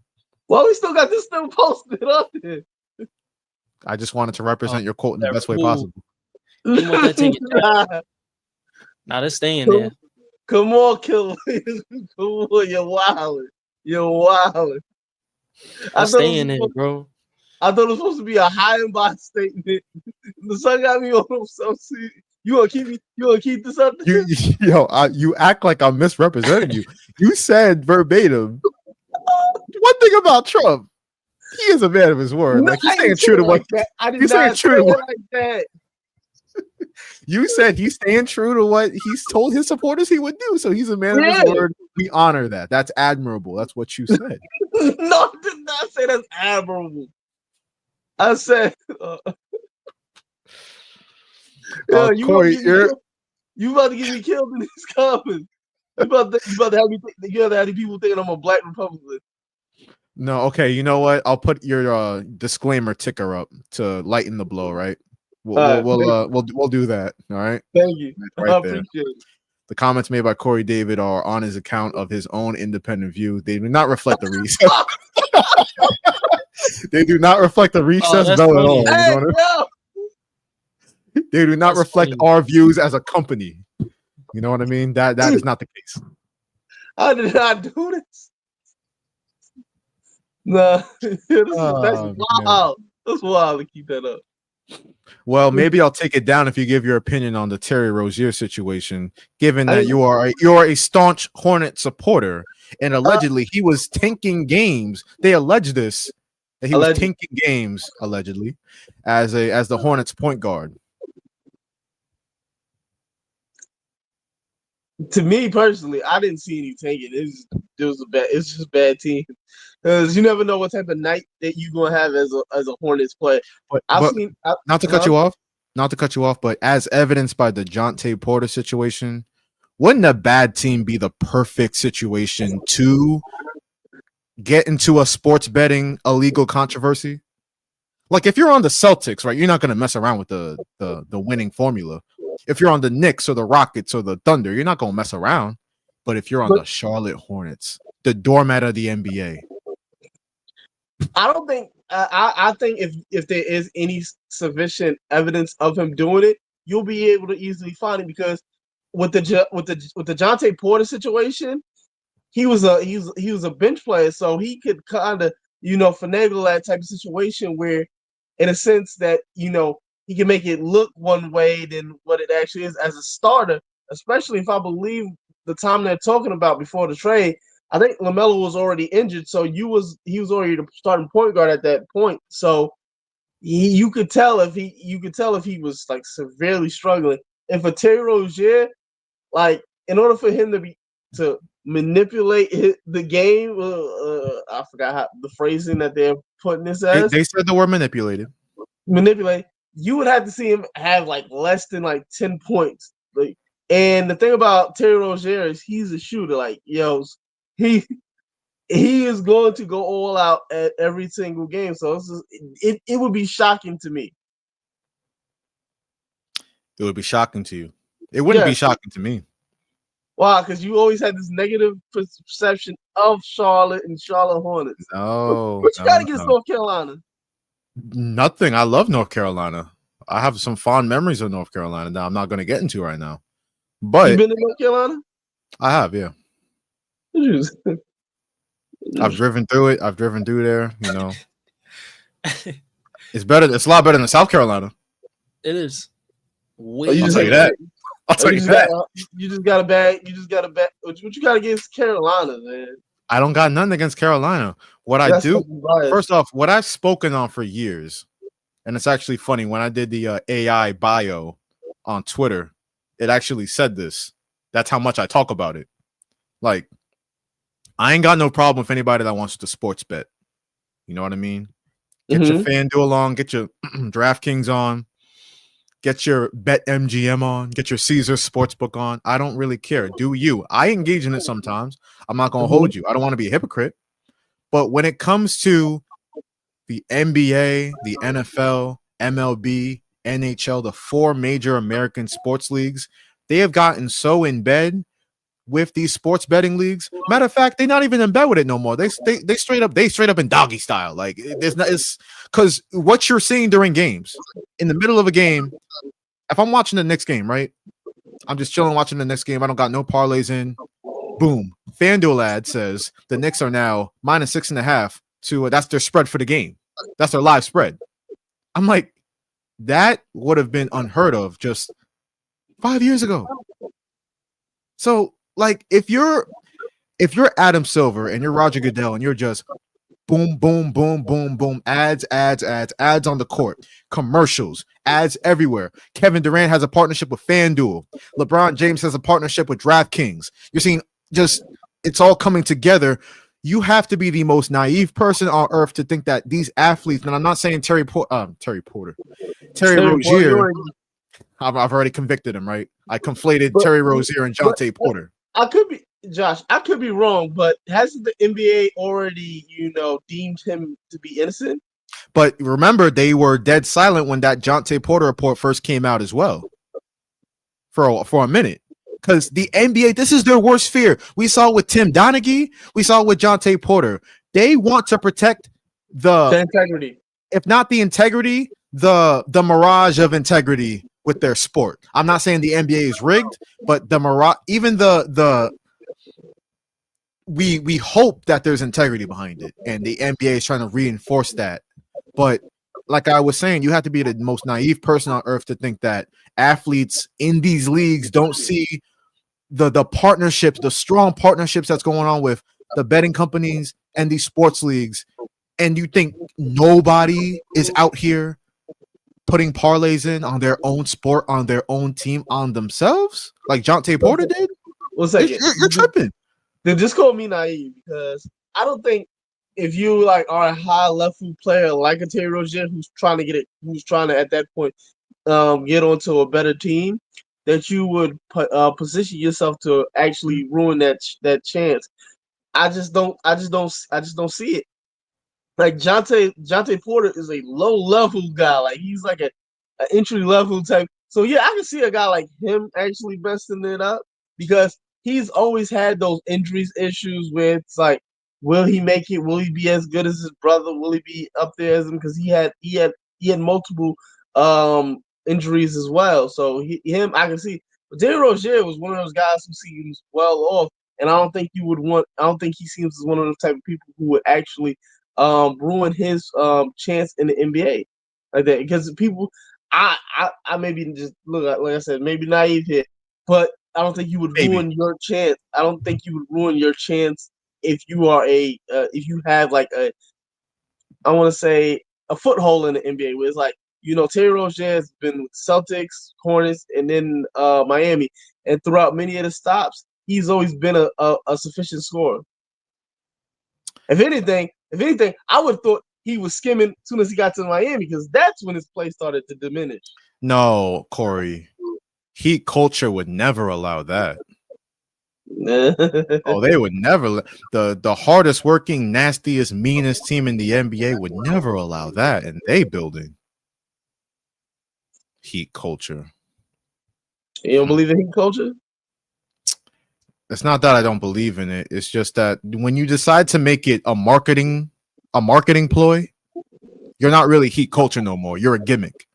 Well, we still got this thing posted up there. I just wanted to represent your quote in the best way possible. You want that ticket? Nah, they're staying there. Come on, Killer. Come on, you're wilding. You're wilding. I'm staying there, bro. I thought it was supposed to be a high and by statement. The sun got me on some. You gonna keep me? You gonna keep this up? You act like I'm misrepresenting you. You said verbatim. One thing about Trump, he is a man of his word. Like he's staying true to what. He's staying true to what. Like that. You said he's staying true to what he's told his supporters he would do. So he's a man of his word. We honor that. That's admirable. That's what you said. No, I did not say that's admirable. I said, Corey, you about to get me killed in these comments. You about to have me. You have people thinking I'm a black Republican. No, okay. You know what? I'll put your disclaimer ticker up to lighten the blow. Right? We'll do that. All right. Thank you. Right I there. appreciate it. The comments made by Corey David are on his account of his own independent view. They do not reflect the recess. They do not reflect the recess bell at all. Hey, they do not reflect our views as a company. You know what I mean? That is not the case. I did not do this. No, that's wild. That's wild to keep that up. Well, maybe I'll take it down if you give your opinion on the Terry Rozier situation, given that you are a staunch Hornet supporter, and allegedly he was tanking games. They allege this, that he was tanking games allegedly as the Hornets point guard. To me personally, I didn't see any tanking. It's just a bad team. Because you never know what type of night that you're gonna have as a Hornets player. Not to cut you off, but as evidenced by the Jonte Porter situation, wouldn't a bad team be the perfect situation to get into a sports betting illegal controversy? Like if you're on the Celtics, right, you're not gonna mess around with the winning formula. If you're on the Knicks or the Rockets or the Thunder, you're not gonna mess around. But if you're on the Charlotte Hornets, the doormat of the NBA, I don't think. I think if there is any sufficient evidence of him doing it, you'll be able to easily find it, because with the Jonte Porter situation, he was a bench player, so he could kind of finagle that type of situation where, in a sense that he can make it look one way than what it actually is as a starter. Especially if I believe the time they're talking about before the trade, I think LaMelo was already injured, so he was already the starting point guard at that point. So you could tell if he was like severely struggling. And for Terry Rozier, like in order for him to manipulate the game, I forgot how the phrasing that they're putting this as. They said the word manipulated. Manipulate. You would have to see him have like less than like 10 points. Like, and the thing about Terry Rozier is he's a shooter. Like, he is going to go all out at every single game. So it would be shocking to me. It would be shocking to you. It wouldn't be shocking to me. Why? Because you always had this negative perception of Charlotte and Charlotte Hornets. No. What you got against North Carolina? Nothing. I love North Carolina. I have some fond memories of North Carolina that I'm not going to get into right now. But you been to North Carolina? I have, yeah. I've driven through it. I've driven through there. It's better. It's a lot better than South Carolina. It is. I'll tell you that. I'll tell you that. You just got a bad. What you got against Carolina, man? I don't got nothing against Carolina. First off, what I've spoken on for years, and it's actually funny, when I did the AI bio on Twitter, it actually said this. That's how much I talk about it. Like, I ain't got no problem with anybody that wants to sports bet. You know what I mean? Get your FanDuel on, get your DraftKings on, get your BetMGM on, get your Caesar Sportsbook on. I don't really care. Do you? I engage in it sometimes. I'm not going to hold you. I don't want to be a hypocrite. But when it comes to the NBA, the NFL, MLB, NHL, the 4 major American sports leagues, they have gotten so in bed with these sports betting leagues. Matter of fact, they're not even in bed with it no more. They straight up in doggy style. Like, it's because what you're seeing during games, in the middle of a game, if I'm watching the Knicks game, right? I'm just chilling watching the Knicks game. I don't got no parlays in. Boom. FanDuel ad says the Knicks are now -6.5 to that's their spread for the game. That's their live spread. I'm like, that would have been unheard of just 5 years ago. So, like, if you're Adam Silver and you're Roger Goodell and you're just boom, boom, boom, boom, boom, ads on the court, commercials, ads everywhere. Kevin Durant has a partnership with FanDuel. LeBron James has a partnership with DraftKings. You're seeing just it's all coming together. You have to be the most naive person on earth to think that these athletes, and I'm not saying Terry Rozier. I've already convicted him, right? I conflated Terry Rozier and Jontay Porter. I could be wrong, but hasn't the NBA already, deemed him to be innocent? But remember, they were dead silent when that Jontay Porter report first came out as well. For a minute. Because the NBA, this is their worst fear. We saw it with Tim Donaghy. We saw it with Jontay Porter. They want to protect the integrity. If not the integrity, the mirage of integrity with their sport. I'm not saying the NBA is rigged, but the mirage, even we hope that there's integrity behind it, and the NBA is trying to reinforce that. But like I was saying, you have to be the most naive person on earth to think that athletes in these leagues don't see the partnerships, the strong partnerships that's going on with the betting companies and these sports leagues, and you think nobody is out here putting parlays in on their own sport, on their own team, on themselves, like Jontay Porter did? You're tripping. Then just call me naive, because I don't think if you are a high level player like a Terry Rozier who's trying to at that point get onto a better team, that you would position yourself to actually ruin that chance. I just don't see it. Like Jontay Porter is a low level guy. Like, he's like an entry level type. So yeah, I can see a guy like him actually messing it up, because he's always had those injuries issues where it's like, will he make it? Will he be as good as his brother? Will he be up there as him? Because he had multiple injuries as well. So him, I can see. But Terry Rozier was one of those guys who seems well off, and I don't think he seems as one of those type of people who would actually ruin his chance in the NBA like that. Because people, I maybe just look, like I said, maybe naive here, but I don't think you would ruin your chance. I don't think you would ruin your chance if you are if you have like I want to say a foothold in the NBA, where it's like Terry Rozier has been with Celtics, Hornets, and then Miami, and throughout many of the stops, he's always been a sufficient scorer. If anything, I would have thought he was skimming as soon as he got to Miami, because that's when his play started to diminish. No, Corey. Heat culture would never allow that. Oh, they would never. The hardest working, nastiest, meanest team in the NBA would never allow that in they building. Heat culture. You don't believe in heat culture? It's not that I don't believe in it. It's just that when you decide to make it a marketing ploy, you're not really heat culture no more. You're a gimmick.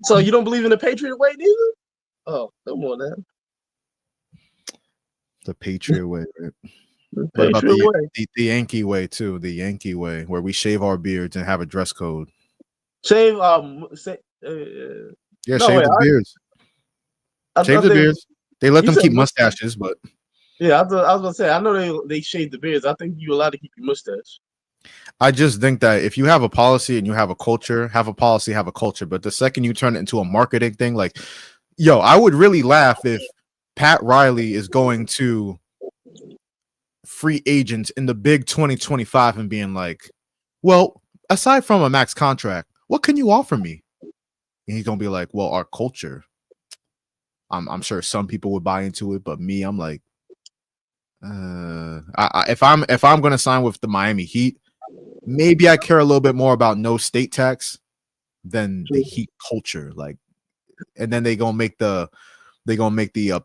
So you don't believe in the Patriot way, neither? Oh, come on now. The Patriot way, right? The What about Patriot way. the Yankee way too? The Yankee way, where we shave our beards and have a dress code. Shave, Yeah, no, shave wait, the beards. I Shave thought the beards. They let you them said keep mustache. mustaches, but Yeah, I was gonna say, I know they shave the beards. I think you're allowed to keep your mustache. I just think that if you have a policy and you have a culture, have a policy, have a culture. But the second you turn it into a marketing thing, like, yo, I would really laugh if Pat Riley is going to free agents in the big 2025 and being like, well, aside from a max contract, what can you offer me? And he's gonna be like, well, our culture. I'm sure some people would buy into it, but me, I'm like, if I'm gonna sign with the Miami Heat, maybe I care a little bit more about no state tax than the Heat culture. Like, and then they're gonna make the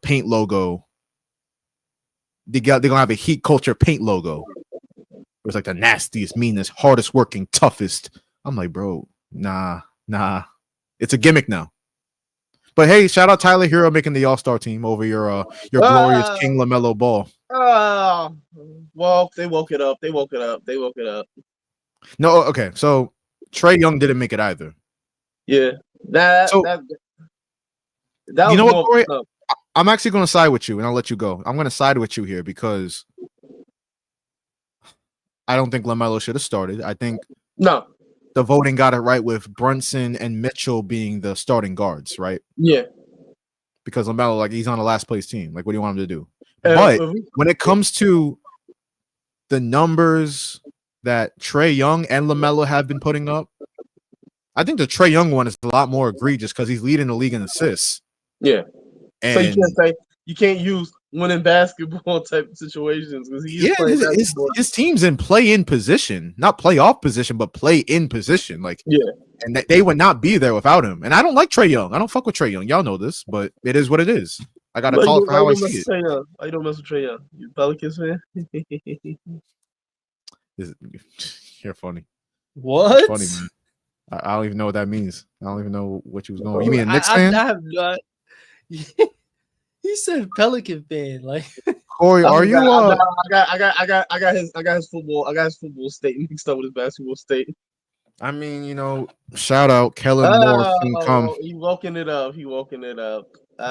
paint logo. They're gonna have a Heat culture paint logo. It's like the nastiest, meanest, hardest working, toughest. I'm like, bro, nah. It's a gimmick now. But hey, shout out Tyler Hero making the All-Star team over your glorious King LaMelo Ball. Well, they woke it up. No, okay. So Trae Young didn't make it either. Yeah. That you know was what, Corey? I'm actually going to side with you, and I'll let you go. I'm going to side with you here because I don't think LaMelo should have started. I think the voting got it right with Brunson and Mitchell being the starting guards, right? Yeah. Because LaMelo, like, he's on a last place team. Like, what do you want him to do? But when it comes to the numbers that Trae Young and LaMelo have been putting up, I think the Trae Young one is a lot more egregious because he's leading the league in assists. Yeah. And so you can't say you can't use winning basketball type of situations because his team's in play-in position, not playoff position, but play-in position. Like, and they would not be there without him. And I don't like Trae Young. I don't fuck with Trae Young. Y'all know this, but it is what it is. I gotta call it for how I see it. Why you don't mess with Trae Young? You Pelicans fan? You're funny. What? Funny, man. I don't even know what that means. I don't even know what you was going. You mean a Knicks fan? I have not. He said Pelican fan. Like, Corey, are you? I got his football state mixed up with his basketball state. I mean, shout out Kellen Moore. He woken it up.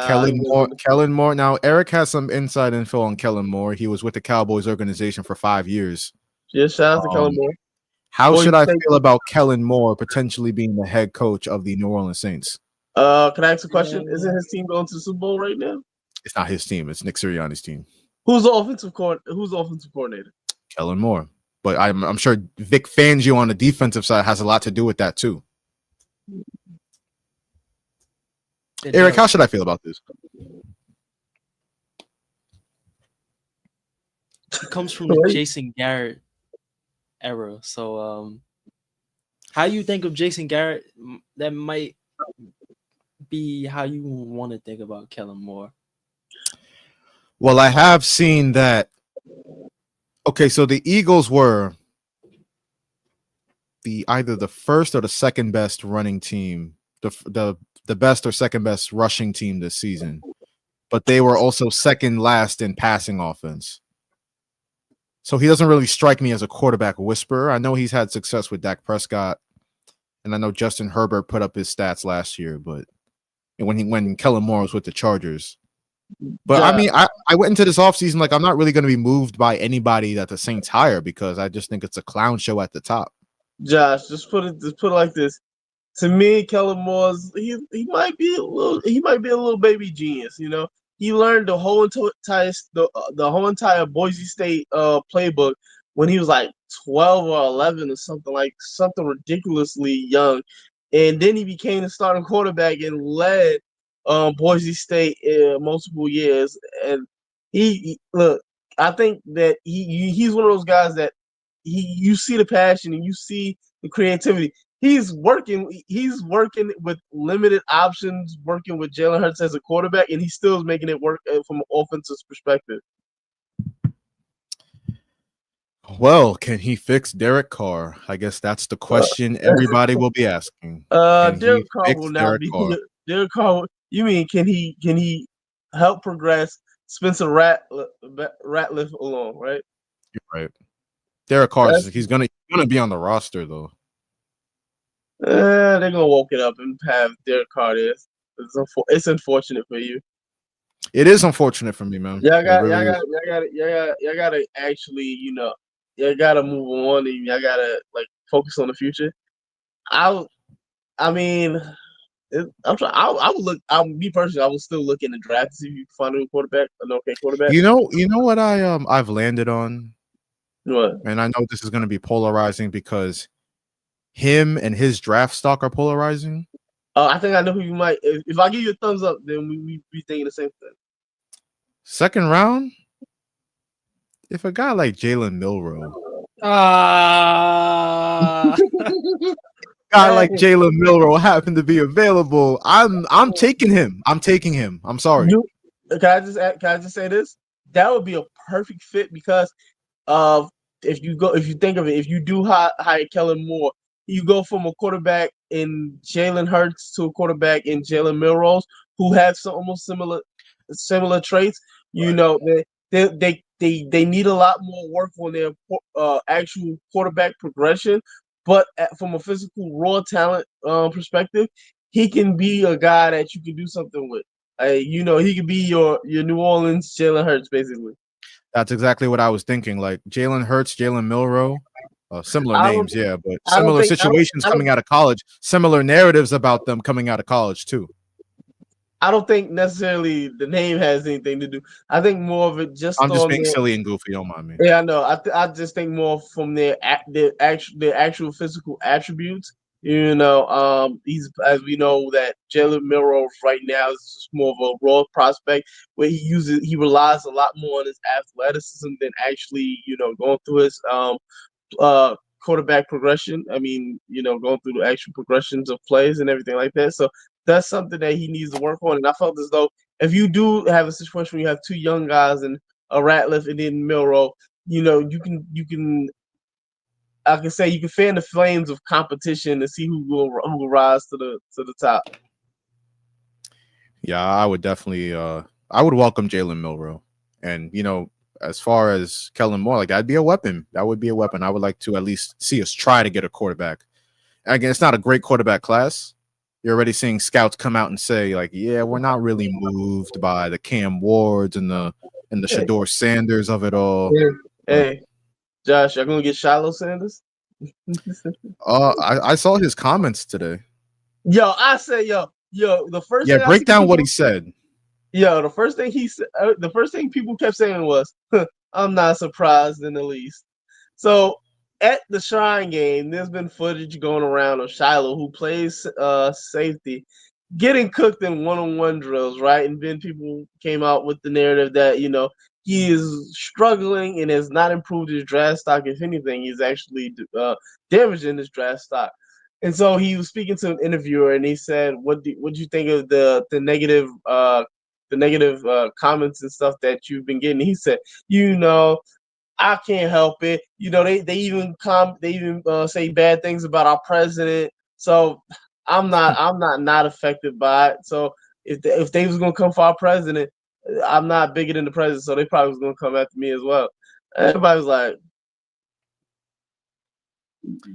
Kellen Moore. Now, Eric has some inside info on Kellen Moore. He was with the Cowboys organization for 5 years. Yeah, shout out to Kellen Moore. How should I feel about Kellen Moore potentially being the head coach of the New Orleans Saints? Can I ask a question? Isn't his team going to the Super Bowl right now? It's not his team. It's Nick Sirianni's team. Who's the offensive coordinator? Kellen Moore. But I'm sure Vic Fangio on the defensive side has a lot to do with that too. Eric, how should I feel about this? It comes from the Jason Garrett era. So, how you think of Jason Garrett? That might be how you want to think about Kellen Moore. Well, I have seen that. Okay, so the Eagles were either the first or the second best running team, the best or second best rushing team this season, but they were also second last in passing offense. So he doesn't really strike me as a quarterback whisperer. I know he's had success with Dak Prescott, and I know Justin Herbert put up his stats last year, but when Kellen Moore was with the Chargers. But I mean, I went into this offseason like I'm not really going to be moved by anybody that the Saints hire because I just think it's a clown show at the top. Josh, just put it like this: To me, Kellen Moore's he might be a little baby genius. You know, he learned the whole entire Boise State playbook when he was like 12 or 11 or something ridiculously young, and then he became the starting quarterback and led Boise State multiple years. And he look, I think that he's one of those guys that you see the passion and you see the creativity. He's working with limited options, working with Jalen Hurts as a quarterback, and he still is making it work from an offensive perspective. Well, can he fix Derek Carr? I guess that's the question everybody will be asking. Derek Carr will not be. Derek Carr. You mean can he help progress Spencer Ratliff along? Right. You're right. Derek Carr, he's gonna be on the roster though. They're gonna woke it up and have Derek Carr there. It's unfortunate for you. It is unfortunate for me, man. Y'all gotta actually, you gotta move on and y'all gotta like focus on the future. I mean, I'm trying. I would look. Me personally, I would still look in the draft to see if you can find a quarterback, an okay quarterback. You know what I've landed on. What? And I know this is going to be polarizing because him and his draft stock are polarizing. I think I know who you might. If I give you a thumbs up, then we be thinking the same thing. Second round, if a guy like Jalen Milroe, like Jalen Milroe happened to be available, I'm taking him. I'm sorry. Can I just say this? That would be a perfect fit because if you think of it, if you do hire Kellen Moore, you go from a quarterback in Jalen Hurts to a quarterback in Jalen Milroe, who have some almost similar traits. You know, they need a lot more work on their actual quarterback progression, but from a physical raw talent perspective, he can be a guy that you can do something with. He could be your New Orleans Jalen Hurts, basically. That's exactly what I was thinking. Like Jalen Hurts, Jalen Milroe, similar names, yeah, but similar situations coming out of college, similar narratives about them coming out of college too. I don't think necessarily the name has anything to do. I think more of it just. I'm just being silly and goofy. Don't mind me. Yeah, I know. I just think more from their actual physical attributes. He's, as we know, that Jalen Milroe right now is just more of a raw prospect where he relies a lot more on his athleticism than actually going through his quarterback progression. I mean, going through the actual progressions of plays and everything like that. So that's something that he needs to work on. And I felt as though if you do have a situation where you have two young guys and a Ratliff and then Milroe, you can I can say you can fan the flames of competition and see who will rise to the top. Yeah, I would definitely I would welcome Jalen Milroe. And as far as Kellen Moore, like that'd be a weapon. That would be a weapon. I would like to at least see us try to get a quarterback. And again, it's not a great quarterback class. You're already seeing scouts come out and say, like, yeah, we're not really moved by the Cam Wards and the Shador Sanders of it all. Hey, Josh, y'all gonna get Shiloh Sanders? I saw his comments today. I said, the first thing break down what he said. The first thing he said, the first thing people kept saying was, "I'm not surprised in the least." So at the Shrine game, there's been footage going around of Shiloh, who plays safety, getting cooked in one-on-one drills, right? And then people came out with the narrative that he is struggling and has not improved his draft stock. If anything, he's actually damaging his draft stock. And so he was speaking to an interviewer, and he said, "What do you think of the negative comments and stuff that you've been getting?" He said, I can't help it. They even say bad things about our president. So I'm not affected by it. So if they was gonna come for our president, I'm not bigger than the president. So they probably was gonna come after me as well. Everybody was like,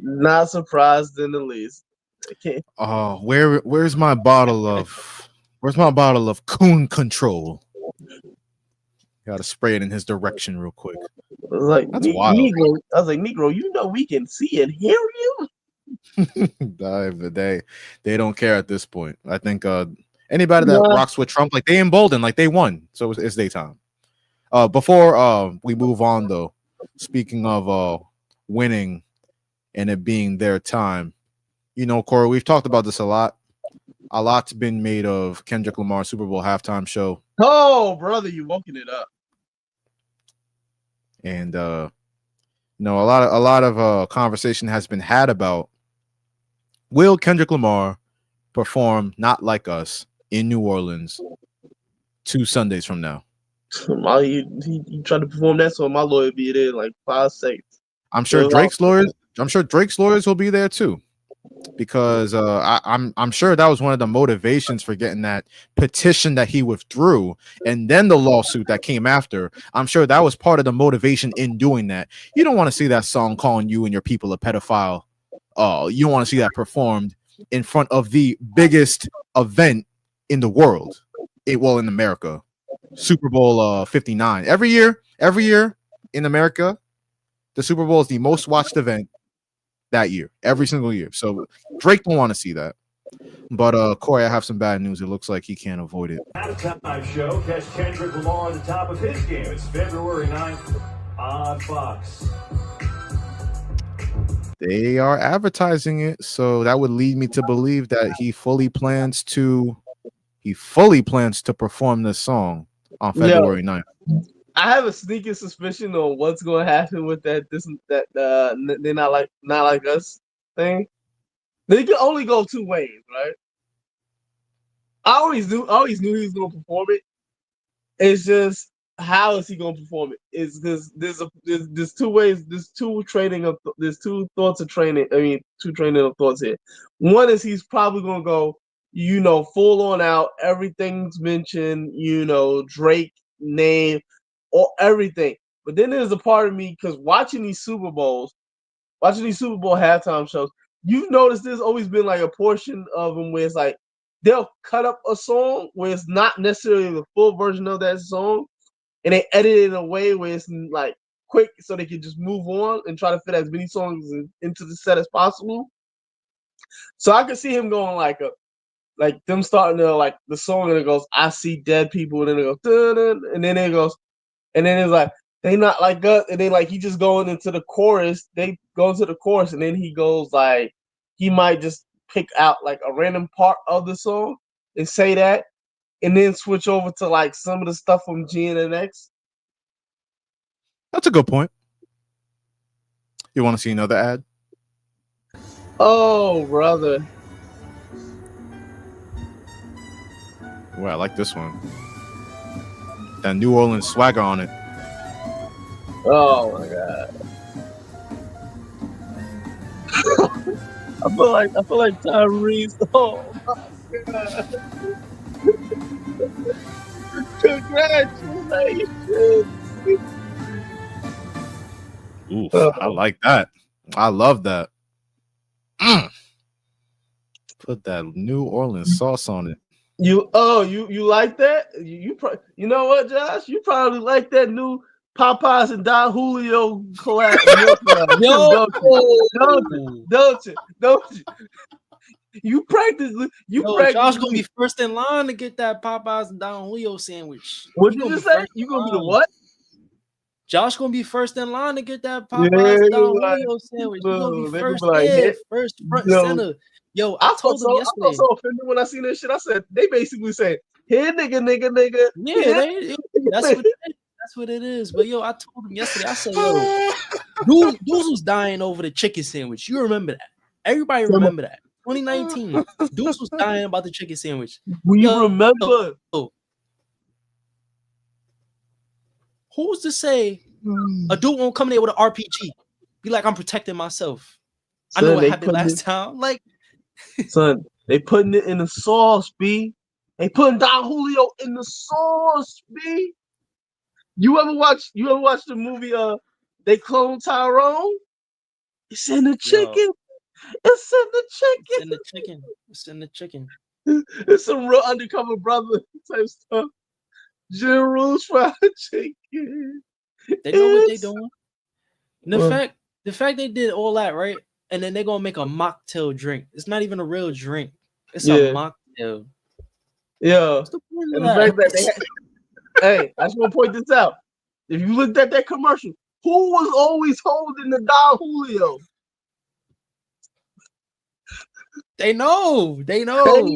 not surprised in the least. Okay. Oh, where's my bottle of Coon Control? Gotta spray it in his direction real quick. I was like, that's wild. Negro, we can see and hear you. They don't care at this point. I think anybody that rocks with Trump, like they emboldened, like they won. So it's daytime. Before we move on though, speaking of winning and it being their time, you know, Corey, we've talked about this a lot. A lot's been made of Kendrick Lamar's Super Bowl halftime show. Oh, brother, you woken it up. And no, a lot of conversation has been had about will Kendrick Lamar perform Not Like Us in New Orleans 2 Sundays from now. He tried to perform that, so my lawyer be there in like 5 seconds. I'm sure Drake's lawyers will be there too, because I'm sure that was one of the motivations for getting that petition that he withdrew, and then the lawsuit that came after. I'm sure that was part of the motivation in doing that. You don't want to see that song calling you and your people a pedophile. You don't want to see that performed in front of the biggest event in the world, in America, Super Bowl 59. Every year in America, the Super Bowl is the most watched event that year, every single year. So Drake don't want to see that. But Corey, I have some bad news. It looks like he can't avoid it. Halftime show. Catch Kendrick Lamar at the top of his game. It's February 9th on Fox. They are advertising it, so that would lead me to believe that he fully plans to perform this song on February 9th. I have a sneaking suspicion on what's going to happen with that. They're not like us thing. They can only go 2 ways, right? I always knew he was going to perform it. It's just, how is he going to perform it? It's because there's 2 ways. There's 2 training of thoughts here. One is he's probably going to go, full on out. Everything's mentioned, Drake name or everything. But then there's a part of me, because watching these Super Bowl halftime shows, you've noticed there's always been like a portion of them where it's like they'll cut up a song where it's not necessarily the full version of that song, and they edit it in a way where it's like quick so they can just move on and try to fit as many songs into the set as possible. So I could see him going like them starting to like the song, and it goes, I see dead people, and then it goes, dun-dun, and then it goes, and then it's like, they not like us, and then like he just going into the chorus. They go into the chorus, and then he goes like, he might just pick out like a random part of the song and say that, and then switch over to like some of the stuff from GNX. That's a good point. You want to see another ad? Oh, brother. Well, I like this one. That New Orleans swagger on it. Oh my god. I feel like Tyrese. Oh my god. Congratulations. Ooh, I like that. I love that. Put that New Orleans sauce on it. You like that? You know what, Josh? You probably like that new Popeyes and Don Julio collab. Don't you? You practice. Josh gonna be first in line to get that Popeyes and Don Julio sandwich. What did you say? You gonna be the what? Josh gonna be first in line to get that Popeyes and Don Julio sandwich. You gonna be first first front center. Yo, I told them yesterday. I was so offended when I seen this shit. I said they basically said, "Here, nigga." Yeah, that's what it is. But yo, I told them yesterday. I said, yo, dudes was dying over the chicken sandwich. You remember that? Everybody remember that. 2019, dudes was dying about the chicken sandwich. We remember. Who's to say a dude won't come there with an RPG? Be like, I'm protecting myself. I know what happened last time. Like, son, they putting it in the sauce, B. They putting Don Julio in the sauce, B. You ever watch the movie They Clone Tyrone? It's in the chicken. It's in the chicken. It's some real undercover brother type stuff. General's fried chicken. They know what they doing. And the fact they did all that, right? and then they're gonna make a mocktail drink. It's not even a real drink. It's a Yeah. mocktail. Yeah. What's the point of And the fact that that? hey, I just want to point this out. If you looked at that commercial, who was always holding the Don Julio? They know. They know.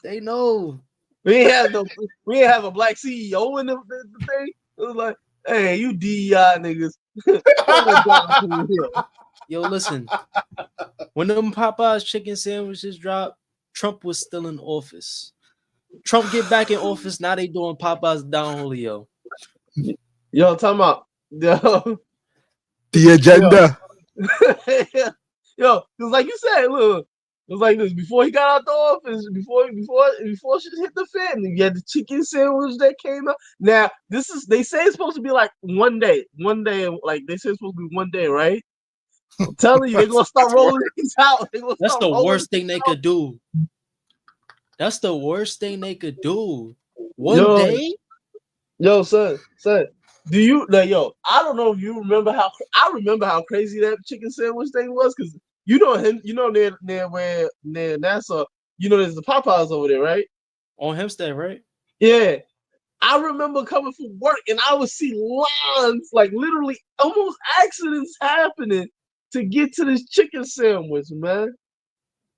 They know. We ain't have a black CEO in the thing. It was like, hey, you DEI niggas. Yo, listen. When them Popeyes chicken sandwiches dropped, Trump was still in office. Trump get back in office. Now they doing Popeyes Don Julio. Yo, talking about the agenda. Yo, because like you said, look, it was like this before he got out the office, before shit hit the fan. You had the chicken sandwich that came out. Now they say it's supposed to be like one day, like they say it's supposed to be one day, right? I'm telling you, they're gonna start rolling these out. That's the worst thing they could do. That's the worst thing they could do. One day? Yo, son. Do you like I don't know if you remember how crazy that chicken sandwich thing was, because you know him, near Nassau, there's the Popeyes over there, right? On Hempstead, right? Yeah. I remember coming from work and I would see lines, like literally almost accidents happening to get to this chicken sandwich, man.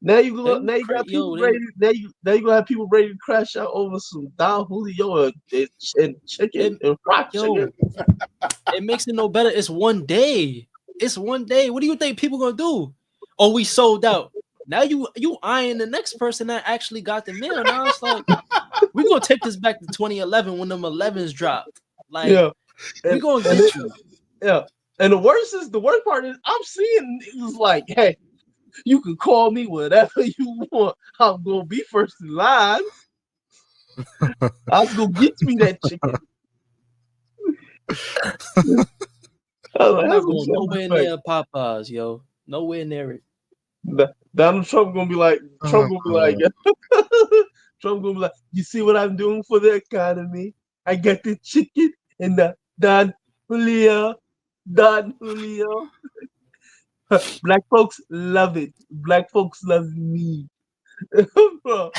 Now you gonna have people ready to crash out over some Don Julio and chicken and fried chicken. It makes it no better. It's one day. What do you think people gonna do? Oh, we sold out. Now you eyeing the next person that actually got the meal. Now it's like we're gonna take this back to 2011 when them 11s dropped. Like we're gonna get you. Yeah. And the worst part is I'm seeing niggas like, hey, you can call me whatever you want. I'm gonna be first in line. I'm gonna get me that chicken. I'm not going nowhere near Popeyes, yo. Nowhere near it. Donald Trump gonna be like, you see what I'm doing for the economy? I got the chicken and the Don Julio. Black folks love it. Black folks love me. Bro.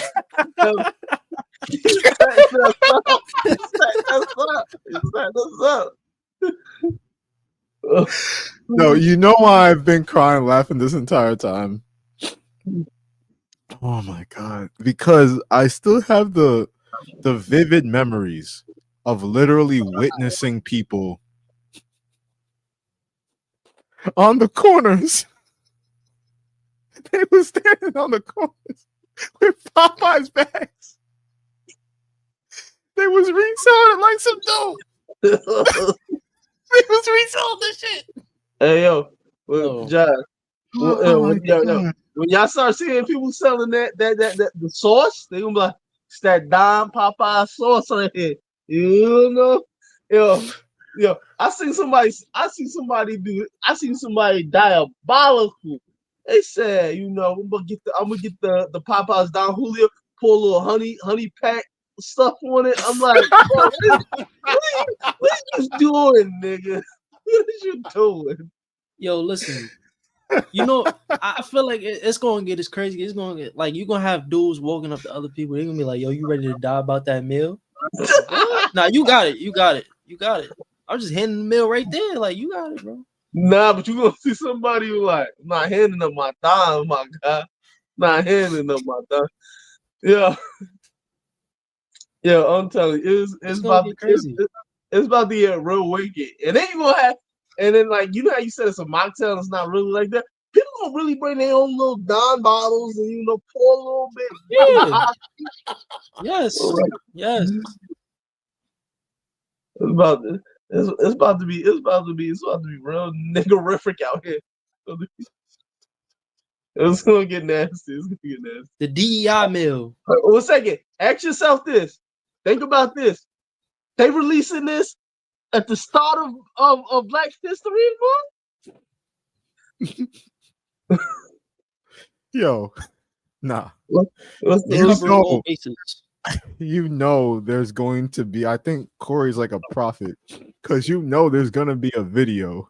That's up. No, you know why I've been crying, laughing this entire time? Oh my god! Because I still have the vivid memories of literally witnessing people on the corners. They were standing on the corners with Popeyes bags. They was reselling it like some dope. They was reselling this shit. Hey yo, John. When y'all start seeing people selling that the sauce, they gonna be like, it's that Don Popeye sauce right here. You know, yo. I seen somebody diabolical. They said, I'm gonna get the Popeyes Don Julio, pour a little honey pack stuff on it. I'm like, bro, what are you doing, nigga? What are you doing? Yo, listen. I feel like it's gonna get as crazy. It's gonna get like you're gonna have dudes walking up to other people. They're gonna be like, "Yo, you ready to die about that meal?" Nah, you got it. I'm just handing the meal right there. Like you got it, bro. Nah, but you gonna see somebody who like, I'm not handing up my dime, my guy. Not handing up my dime. Yeah, I'm telling you, it's about to get crazy. It's about to get real wicked, and then you gonna have. And then, like, you know how you said it's a mocktail, it's not really like that. People gonna really bring their own little Don bottles and pour a little bit. Yeah. Yes. Yes. It's about to be real niggerific out here. It's gonna get nasty. The DEI meal. One second. Ask yourself this. Think about this. They releasing this at the start of Black History Month? Yo, nah. You know there's going to be, I think Corey's like a prophet, because there's going to be a video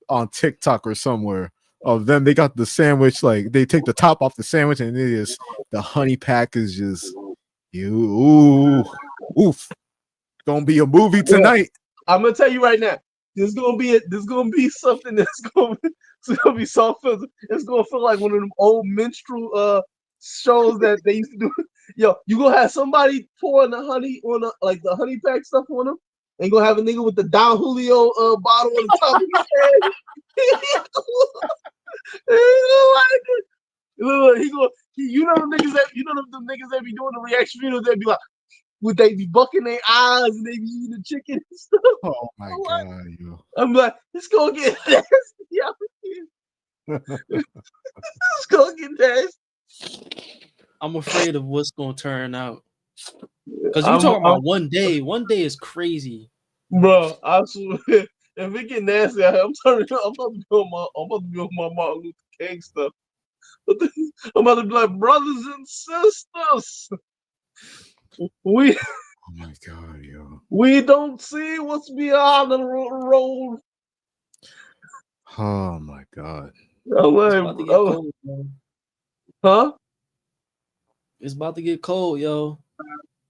on TikTok or somewhere of them. They got the sandwich, like they take the top off the sandwich, and it is the honey pack is just oof. Gonna be a movie tonight. I'm gonna tell you right now. There's gonna be something that's gonna be so filtered. It's gonna feel like one of them old minstrel shows that they used to do. Yo, you gonna have somebody pouring the honey on the honey pack stuff on them, and you gonna have a nigga with the Don Julio bottle on the top of his head. You know the niggas that be doing the reaction videos that be like, would they be bucking their eyes and they be eating the chicken and stuff? Oh my god, yo. I'm like, it's gonna get nasty out here. It's gonna get nasty. I'm afraid of what's gonna turn out. Because you're talking about one day. One day is crazy. Bro, I swear, if it get nasty out here, I'm about to be on my Martin Luther King stuff. I'm about to be like, brothers and sisters. Oh my god, yo. We don't see what's beyond the road. Oh my god. It's about to get cold, man. Huh? It's about to get cold, yo.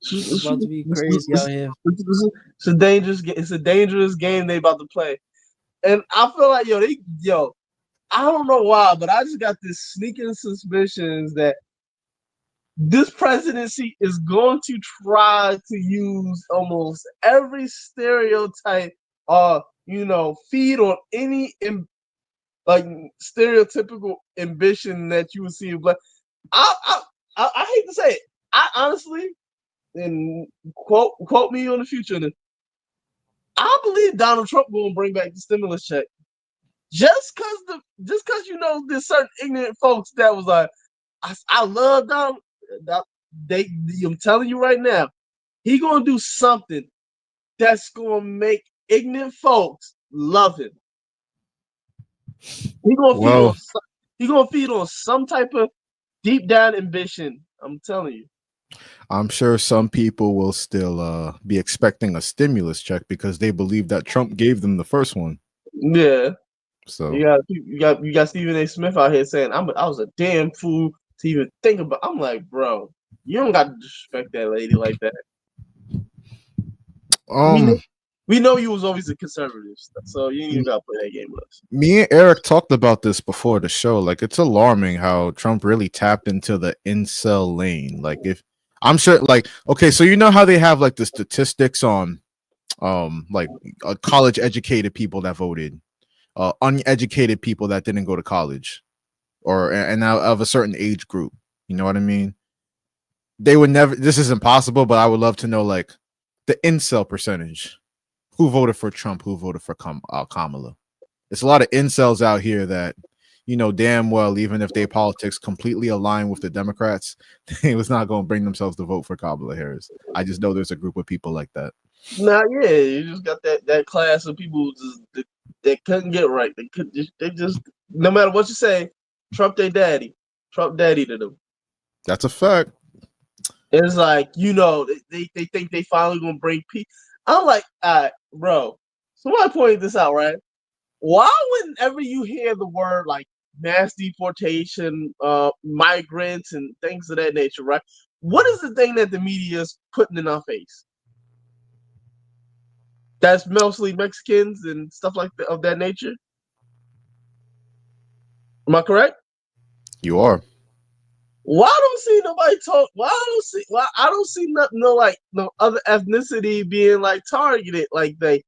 It's about to be crazy out here. It's a dangerous game they about to play. And I feel like I don't know why, but I just got this sneaking suspicions that this presidency is going to try to use almost every stereotype feed on any stereotypical ambition that you would see in black. I hate to say it. I honestly, and quote me on the future, I believe Donald Trump going to bring back the stimulus check. Just cause there's certain ignorant folks that was like, I love Donald. I'm telling you right now, he gonna do something that's gonna make ignorant folks love him. He gonna feed on some type of deep down ambition. I'm telling you. I'm sure some people will still be expecting a stimulus check because they believe that Trump gave them the first one. Yeah. So you got Stephen A. Smith out here saying I was a damn fool to even think about. I'm like, bro, you don't got to disrespect that lady like that. We know you was always a conservative, so you ain't even got to play that game with us. Me and Eric talked about this before the show. Like, it's alarming how Trump really tapped into the incel lane. Like, if I'm sure, like, okay, so you know how they have like the statistics on, college educated people that voted, uneducated people that didn't go to college, and of a certain age group. You know what I mean? They would never. This is impossible, but I would love to know like the incel percentage. Who voted for Trump? Who voted for Kamala? There's a lot of incels out here that, you know, damn well, even if their politics completely align with the Democrats, they was not going to bring themselves to vote for Kamala Harris. I just know there's a group of people like that. Nah, yeah, you just got that class of people that couldn't get right. They just no matter what you say, Trump their daddy. Trump daddy to them. That's a fact. It's like, they think they finally gonna bring peace. I'm like, all right, bro. Somebody pointed this out, right? Why whenever you hear the word like mass deportation, migrants, and things of that nature, right? What is the thing that the media is putting in our face? That's mostly Mexicans and stuff like that of that nature. Am I correct? You are. Why don't see nobody talk? Why I don't see no other ethnicity being like targeted like they.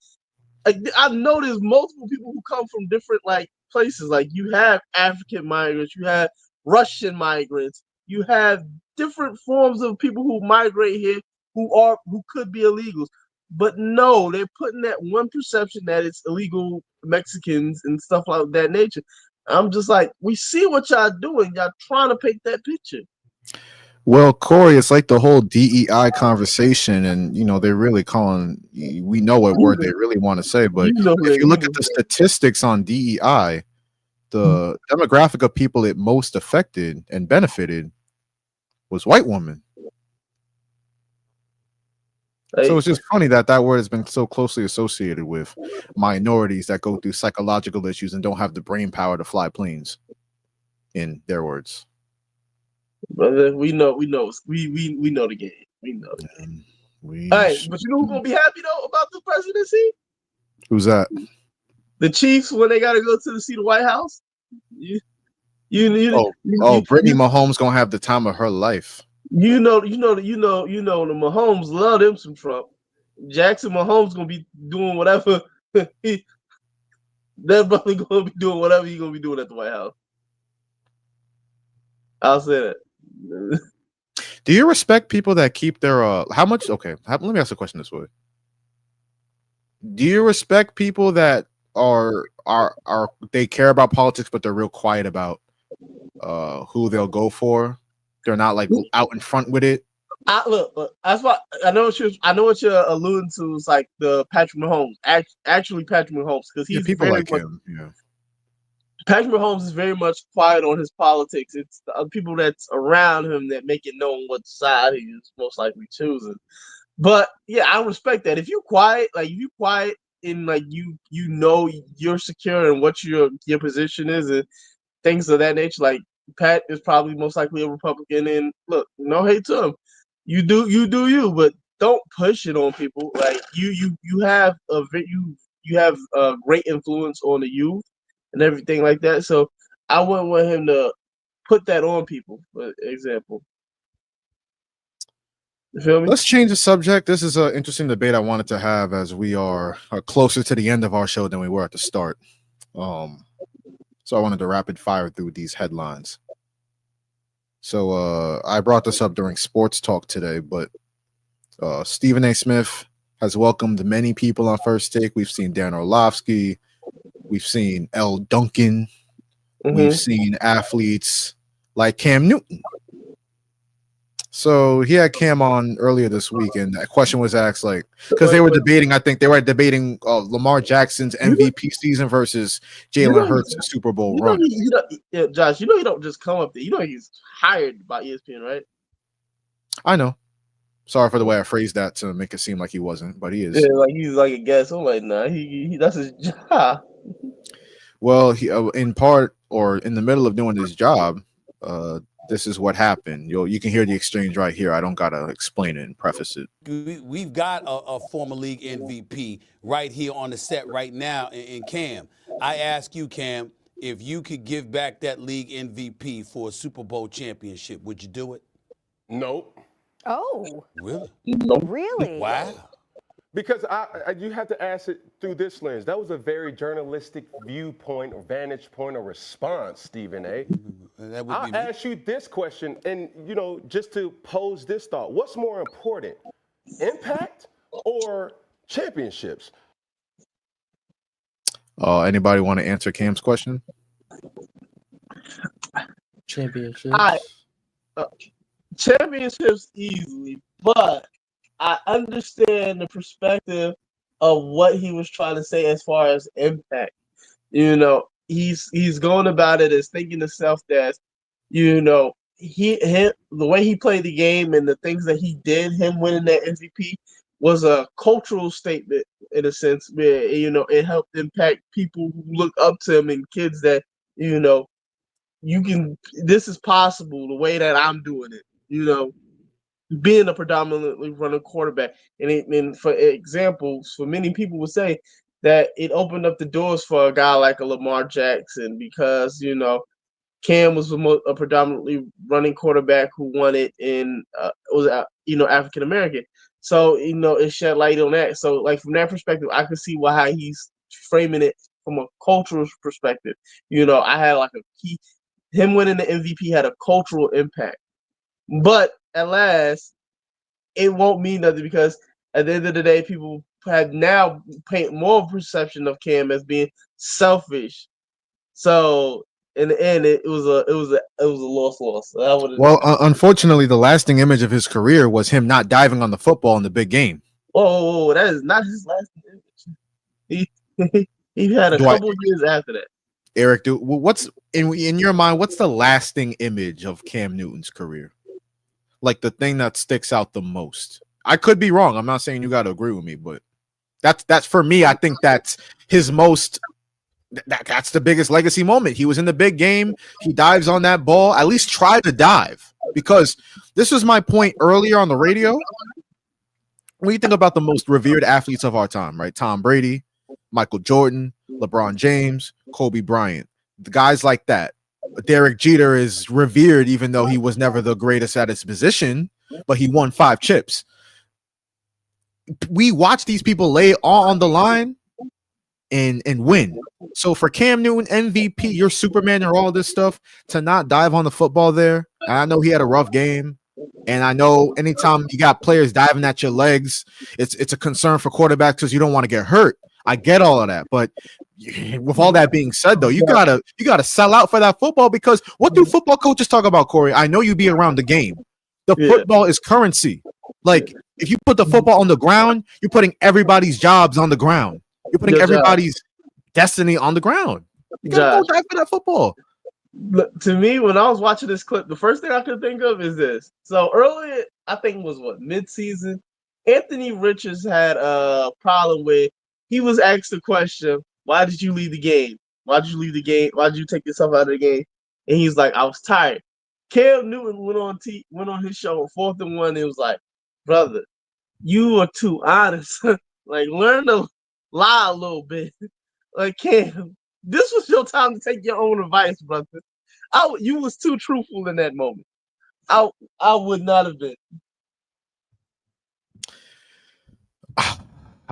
Like, I've noticed multiple people who come from different like places. Like you have African migrants, you have Russian migrants, you have different forms of people who migrate here who could be illegals. But no, they're putting that one perception that it's illegal Mexicans and stuff like that nature. I'm just like, we see what y'all doing. Y'all trying to paint that picture. Well, Corey, it's like the whole DEI conversation, and they're really calling. We know what word they really want to say, but if you look at the statistics on DEI, the demographic of people it most affected and benefited was white women. So it's just funny that word has been so closely associated with minorities that go through psychological issues and don't have the brain power to fly planes, in their words. Brother, we know the game. We know the game. Hey, but you know who's gonna be happy though about the presidency? Who's that? The Chiefs when they gotta go to see the White House. Brittany Mahomes gonna have the time of her life. The Mahomes love them some Trump. Jackson Mahomes gonna be doing whatever. That brother gonna be doing whatever he's gonna be doing at the White House. I'll say that. Do you respect people that keep their how much? Okay, let me ask a question this way. Do you respect people that are they care about politics, but they're real quiet about who they'll go for? They're not like out in front with it. Look, that's what I know. What you're alluding to is like the Patrick Mahomes. Actually, Patrick Mahomes, because he's people like him. Yeah. Patrick Mahomes is very much quiet on his politics. It's the people that's around him that make it known what side he is most likely choosing. But yeah, I respect that. If you're quiet, and like you know you're secure in what your position is and things of that nature, like Pat is probably most likely a Republican. And look, no hate to him. You do you, but don't push it on people. Like you have a great influence on the youth and everything like that. So I wouldn't want him to put that on people, for example. You feel me? Let's change the subject. This is an interesting debate I wanted to have as we are closer to the end of our show than we were at the start. So I wanted to rapid fire through these headlines. So I brought this up during sports talk today, but Stephen A. Smith has welcomed many people on First Take. We've seen Dan Orlovsky. We've seen L. Duncan. We've seen athletes like Cam Newton. So he had Cam on earlier this week, and that question was asked, like, because they were debating, I think they were debating Lamar Jackson's MVP season versus Jalen Hurts' Super Bowl run. Josh, you know he don't just come up there. You know he's hired by ESPN, right? I know. Sorry for the way I phrased that to make it seem like he wasn't, but he is. Yeah, like he's like a guest. I'm like, nah, he that's his job. Well, he in part or in the middle of doing his job, this is what happened. You can hear the exchange right here. I don't gotta explain it and preface it. We've got a former league MVP right here on the set right now in Cam. I ask you, Cam, if you could give back that league MVP for a Super Bowl championship, would you do it? Nope. Oh. Really? Nope. Really? Wow. Because you have to ask it through this lens. That was a very journalistic viewpoint or vantage point or response, Stephen A. I'll ask you this question, and just to pose this thought: what's more important, impact or championships? Anybody want to answer Cam's question? Championships. Championships easily, but I understand the perspective of what he was trying to say as far as impact. He's going about it as thinking to himself that, the way he played the game and the things that he did, him winning that MVP was a cultural statement in a sense where, it helped impact people who look up to him and kids that, this is possible the way that I'm doing it, being a predominantly running quarterback. And for example, for many people would say that it opened up the doors for a guy like a Lamar Jackson because, Cam was a predominantly running quarterback who won it in, African American. So, it shed light on that. So, like, from that perspective, I can see how he's framing it from a cultural perspective. I had like a key, him winning the MVP had a cultural impact. But at last, it won't mean nothing because at the end of the day, people have now paint more perception of Cam as being selfish. So in the end, it was a loss. Well, unfortunately, the lasting image of his career was him not diving on the football in the big game. Oh, that is not his lasting image. He had a couple years after that. Eric, what's in your mind? What's the lasting image of Cam Newton's career? Like the thing that sticks out the most. I could be wrong. I'm not saying you got to agree with me, but that's for me. I think that's his most. That's the biggest legacy moment. He was in the big game. He dives on that ball. At least try to dive, because this was my point earlier on the radio. When you think about the most revered athletes of our time, right? Tom Brady, Michael Jordan, LeBron James, Kobe Bryant, the guys like that. Derek Jeter is revered, even though he was never the greatest at his position, but he won 5 chips. We watch these people lay all on the line and win. So for Cam Newton, MVP, you're Superman and all this stuff, to not dive on the football there. And I know he had a rough game. And I know anytime you got players diving at your legs, it's a concern for quarterbacks because you don't want to get hurt. I get all of that, but with all that being said, though, you gotta sell out for that football, because what do football coaches talk about, Corey? I know you be around the game. The football is currency. Like, if you put the football on the ground, you're putting everybody's jobs on the ground. You're putting everybody's destiny on the ground. You gotta go dive for that football. Look, to me, when I was watching this clip, the first thing I could think of is this. So earlier, I think it was mid-season, Anthony Richards had a problem with, he was asked the question, why did you leave the game? Why did you leave the game? Why did you take yourself out of the game? And he's like, I was tired. Cam Newton went on his show on 4th and 1, and it was like, brother, you are too honest. Like, learn to lie a little bit. Like, Cam, this was your time to take your own advice, brother. You was too truthful in that moment. I would not have been.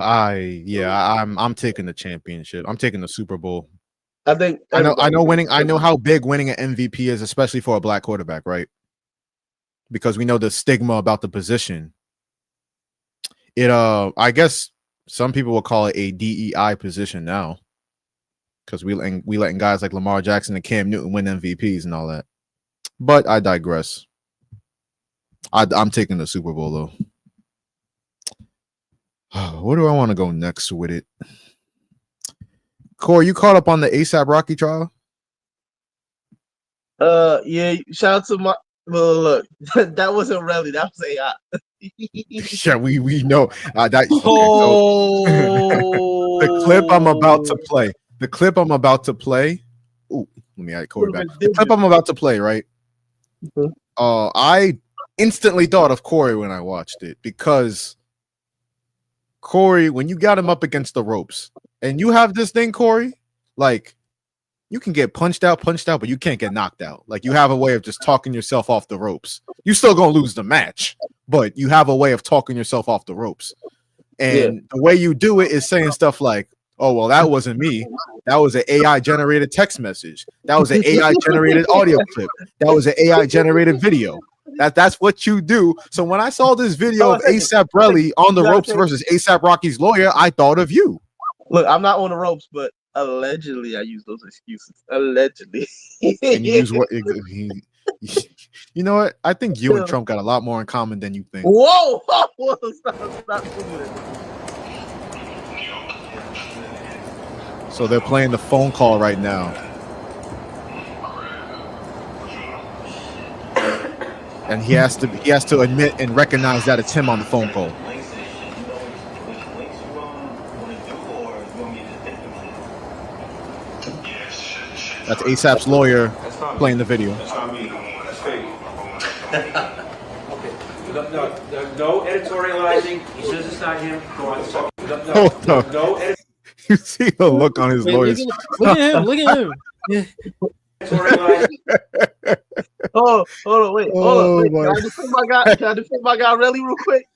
I'm taking the championship. I'm taking the Super Bowl. I know how big winning an MVP is, especially for a black quarterback, right? Because we know the stigma about the position. I guess some people will call it a DEI position now, because we letting guys like Lamar Jackson and Cam Newton win MVPs and all that. But I digress. I'm taking the Super Bowl, though. Where do I want to go next with it? Corey, you caught up on the ASAP Rocky trial? Yeah. Shout out to my look. That wasn't really. That was AI. Yeah, we know that. The clip I'm about to play. Ooh, let me add Corey back. The clip I'm about to play, right? I instantly thought of Corey when I watched it, because Corey, when you got him up against the ropes, and you have this thing, Corey, like, you can get punched out, but you can't get knocked out. Like, you have a way of just talking yourself off the ropes. You still gonna lose the match, but you have a way of talking yourself off the ropes. And the way you do it is saying stuff like, oh, well, that wasn't me. That was an AI generated text message. That was an AI generated audio clip. That was an AI generated video. That's what you do. So when I saw this video of ASAP Rocky on the ropes versus ASAP Rocky's lawyer, I thought of you. Look, I'm not on the ropes, but allegedly I use those excuses. Allegedly. And you use what? You know what? I think you and Trump got a lot more in common than you think. Whoa! Stop doing it. So they're playing the phone call right now. And he has to admit and recognize that it's him on the phone call. That's ASAP's lawyer playing the video. That's not me. That's fake. Okay. No editorializing. He says it's not him. Go on. Hold on. No editorializing. You see the look on his lawyer's. Look at him. Yeah. Oh, hold on, wait. Can I defend my guy really real quick?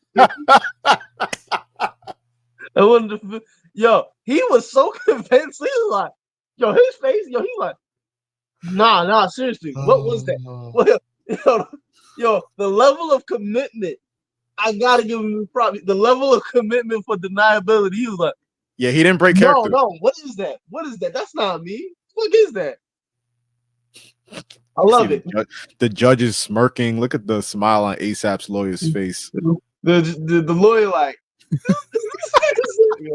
Yo, he was so convinced. He was like, yo, his face, he like, nah, seriously, what was that? Well, yo, the level of commitment, I gotta give him probably the level of commitment for deniability. He was like, yeah, he didn't break character. No, what is that? That's not me. What is that? I love it. The judge is smirking. Look at the smile on ASAP's lawyer's face. The lawyer like,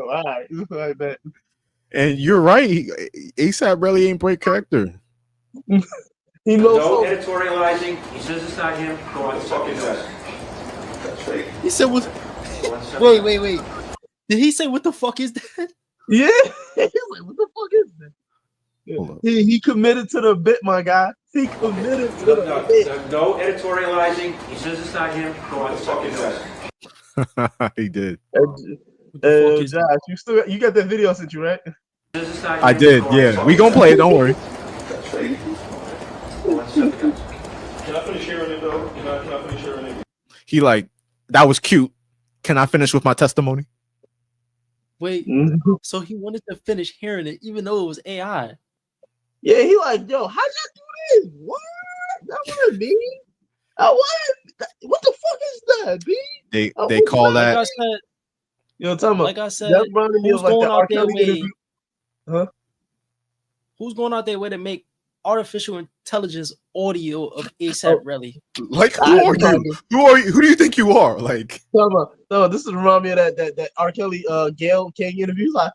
all right, bet. And you're right. ASAP really ain't break character. He knows. No editorializing. He says it's not him. Go on. Fuck is that? He said, "Was Wait. Did he say what the fuck is that? Yeah. He's like, what the fuck is that? He committed to the bit, my guy. He committed to the bit. No editorializing. He says it's not him. Go on, fucking does. He did. Josh, you got that video I sent you, right? I did, yeah. We gonna play it, don't worry. Can I finish hearing it though? Can I finish hearing it? He like, that was cute. Can I finish with my testimony? Wait, so he wanted to finish hearing it even though it was AI. Yeah, he like, yo, how'd y'all do this? What? That wasn't me. What the fuck is that, B? They call that. Like I said, like I said, that's running me who's like going the out R. their Kelly way? interview. Huh? Who's going out their way to make artificial intelligence audio of ASAP Rally? Like, who are you? Who do you think you are? Like, no, this is remind me of that R. Kelly Gail King interview. He's like,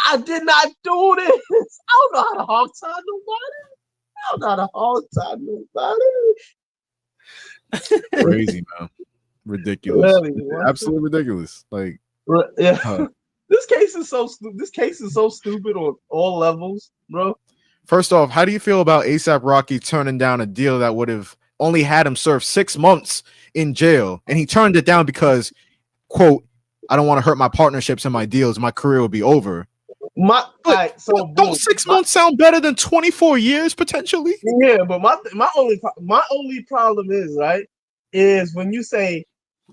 I did not do this. I don't know how to hog tie nobody. Crazy, man. Ridiculous. Really? Absolutely ridiculous. Like, yeah. This case is so stupid on all levels, bro. First off, how do you feel about ASAP Rocky turning down a deal that would have only had him serve 6 months in jail? And he turned it down because, quote, I don't want to hurt my partnerships and my deals. My career will be over. Don't 6 months sound better than 24 years potentially? Yeah, but my only problem is when you say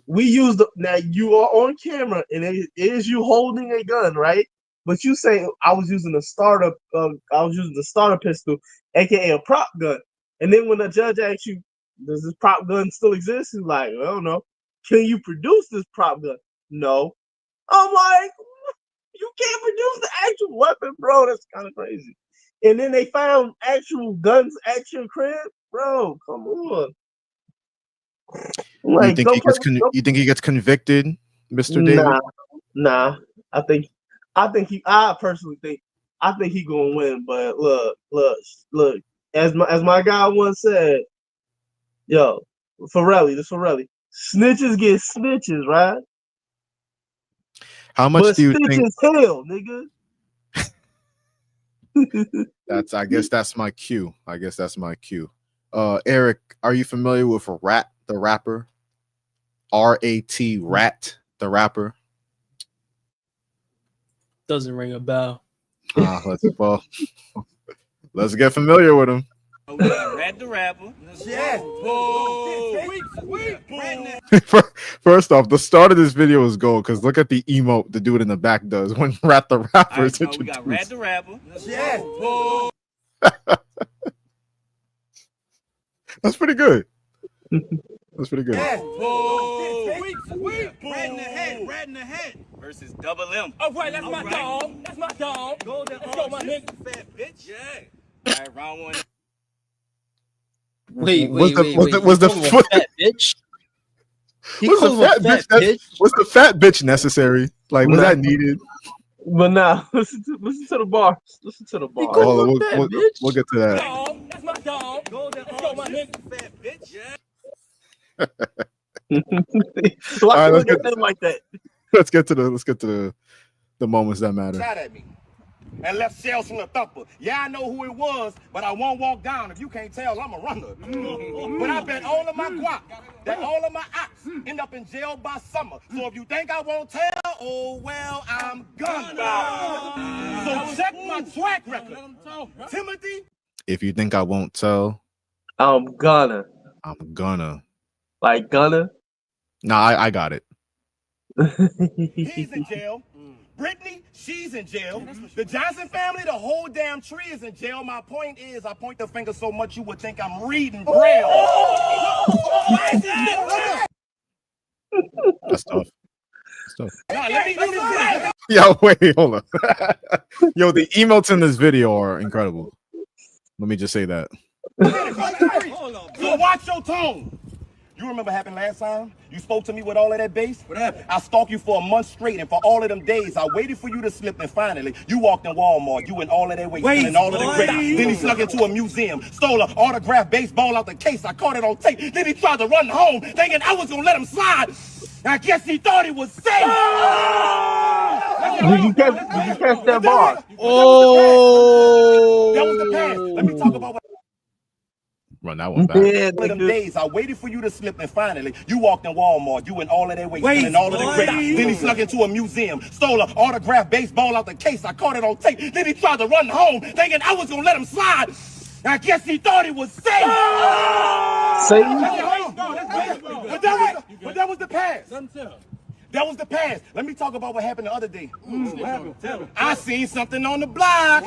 we use now you are on camera and it is you holding a gun, right? But you say I was using the starter pistol, aka a prop gun. And then when the judge asks you, does this prop gun still exist? He's like, I don't know. Can you produce this prop gun? No. I'm like, you can't produce the actual weapon, bro. That's kind of crazy. And then they found actual guns at your crib, bro. Come on. Like, you think he gets convicted, Mr. David? Nah. I personally think he gonna win. But look. As my guy once said, yo, Farrelly, snitches get snitches, right? How much do you think? Snitches hell, nigga. I guess that's my cue. Eric, are you familiar with Rat the rapper? R-A-T, Rat the rapper. Doesn't ring a bell. Let's get familiar with him. Rat the rapper. Yeah. First off, the start of this video is gold because look at the emote the dude in the back does when Rat the rapper is introduced. We got Rat the rapper. Yeah. That's pretty good. Yeah. Rat in the head versus Double M. All right, that's my dog. That's my dog. Let's go, my nigga. Fat bitch. Yeah. All right, round one. Wait. Was the fat bitch? Was the fat bitch necessary? Like, was that needed? But now, listen to the bar. Listen to the bar. We'll get to that. Dog. That's my dog. Let's go, my nigga. Fat bitch. Yeah. Why look at them like that? Let's get to the moments that matter. Shot at me and left shells from the thumper. Yeah, I know who it was, but I won't walk down. If you can't tell, I'm a runner. But I bet all of my guap that all of my ops end up in jail by summer. So if you think I won't tell, oh well, I'm gonna. So check my track record. Timothy. If you think I won't tell, I'm gonna. Like gonna? Nah, I got it. He's in jail. Brittany, she's in jail. The Johnson family, the whole damn tree is in jail. My point is, I point the finger so much you would think I'm reading Braille. That's tough. Nah, let me do this. Yo, wait, hold on. Yo, the emotes in this video are incredible. Let me just say that. So watch your tone. You remember what happened last time? You spoke to me with all of that bass? What happened? I stalked you for a month straight, and for all of them days, I waited for you to slip, and finally, you walked in Walmart, you and all of that weight, and all of the grapes. Then he snuck into a museum, stole an autographed baseball out the case. I caught it on tape. Then he tried to run home, thinking I was gonna let him slide. I guess he thought he was safe. Did you catch that bar? Oh, that was the pass. Let me talk about what. Run that one back. Yeah, One of them days, I waited for you to slip, and finally, you walked in Walmart. You and all of that weight, and all of the grapes. Then he snuck into a museum, stole an autographed baseball out the case. I caught it on tape. Then he tried to run home, thinking I was gonna let him slide. I guess he thought he was safe. But that was the pass. That was the pass. Let me talk about what happened the other day. I seen something on the block.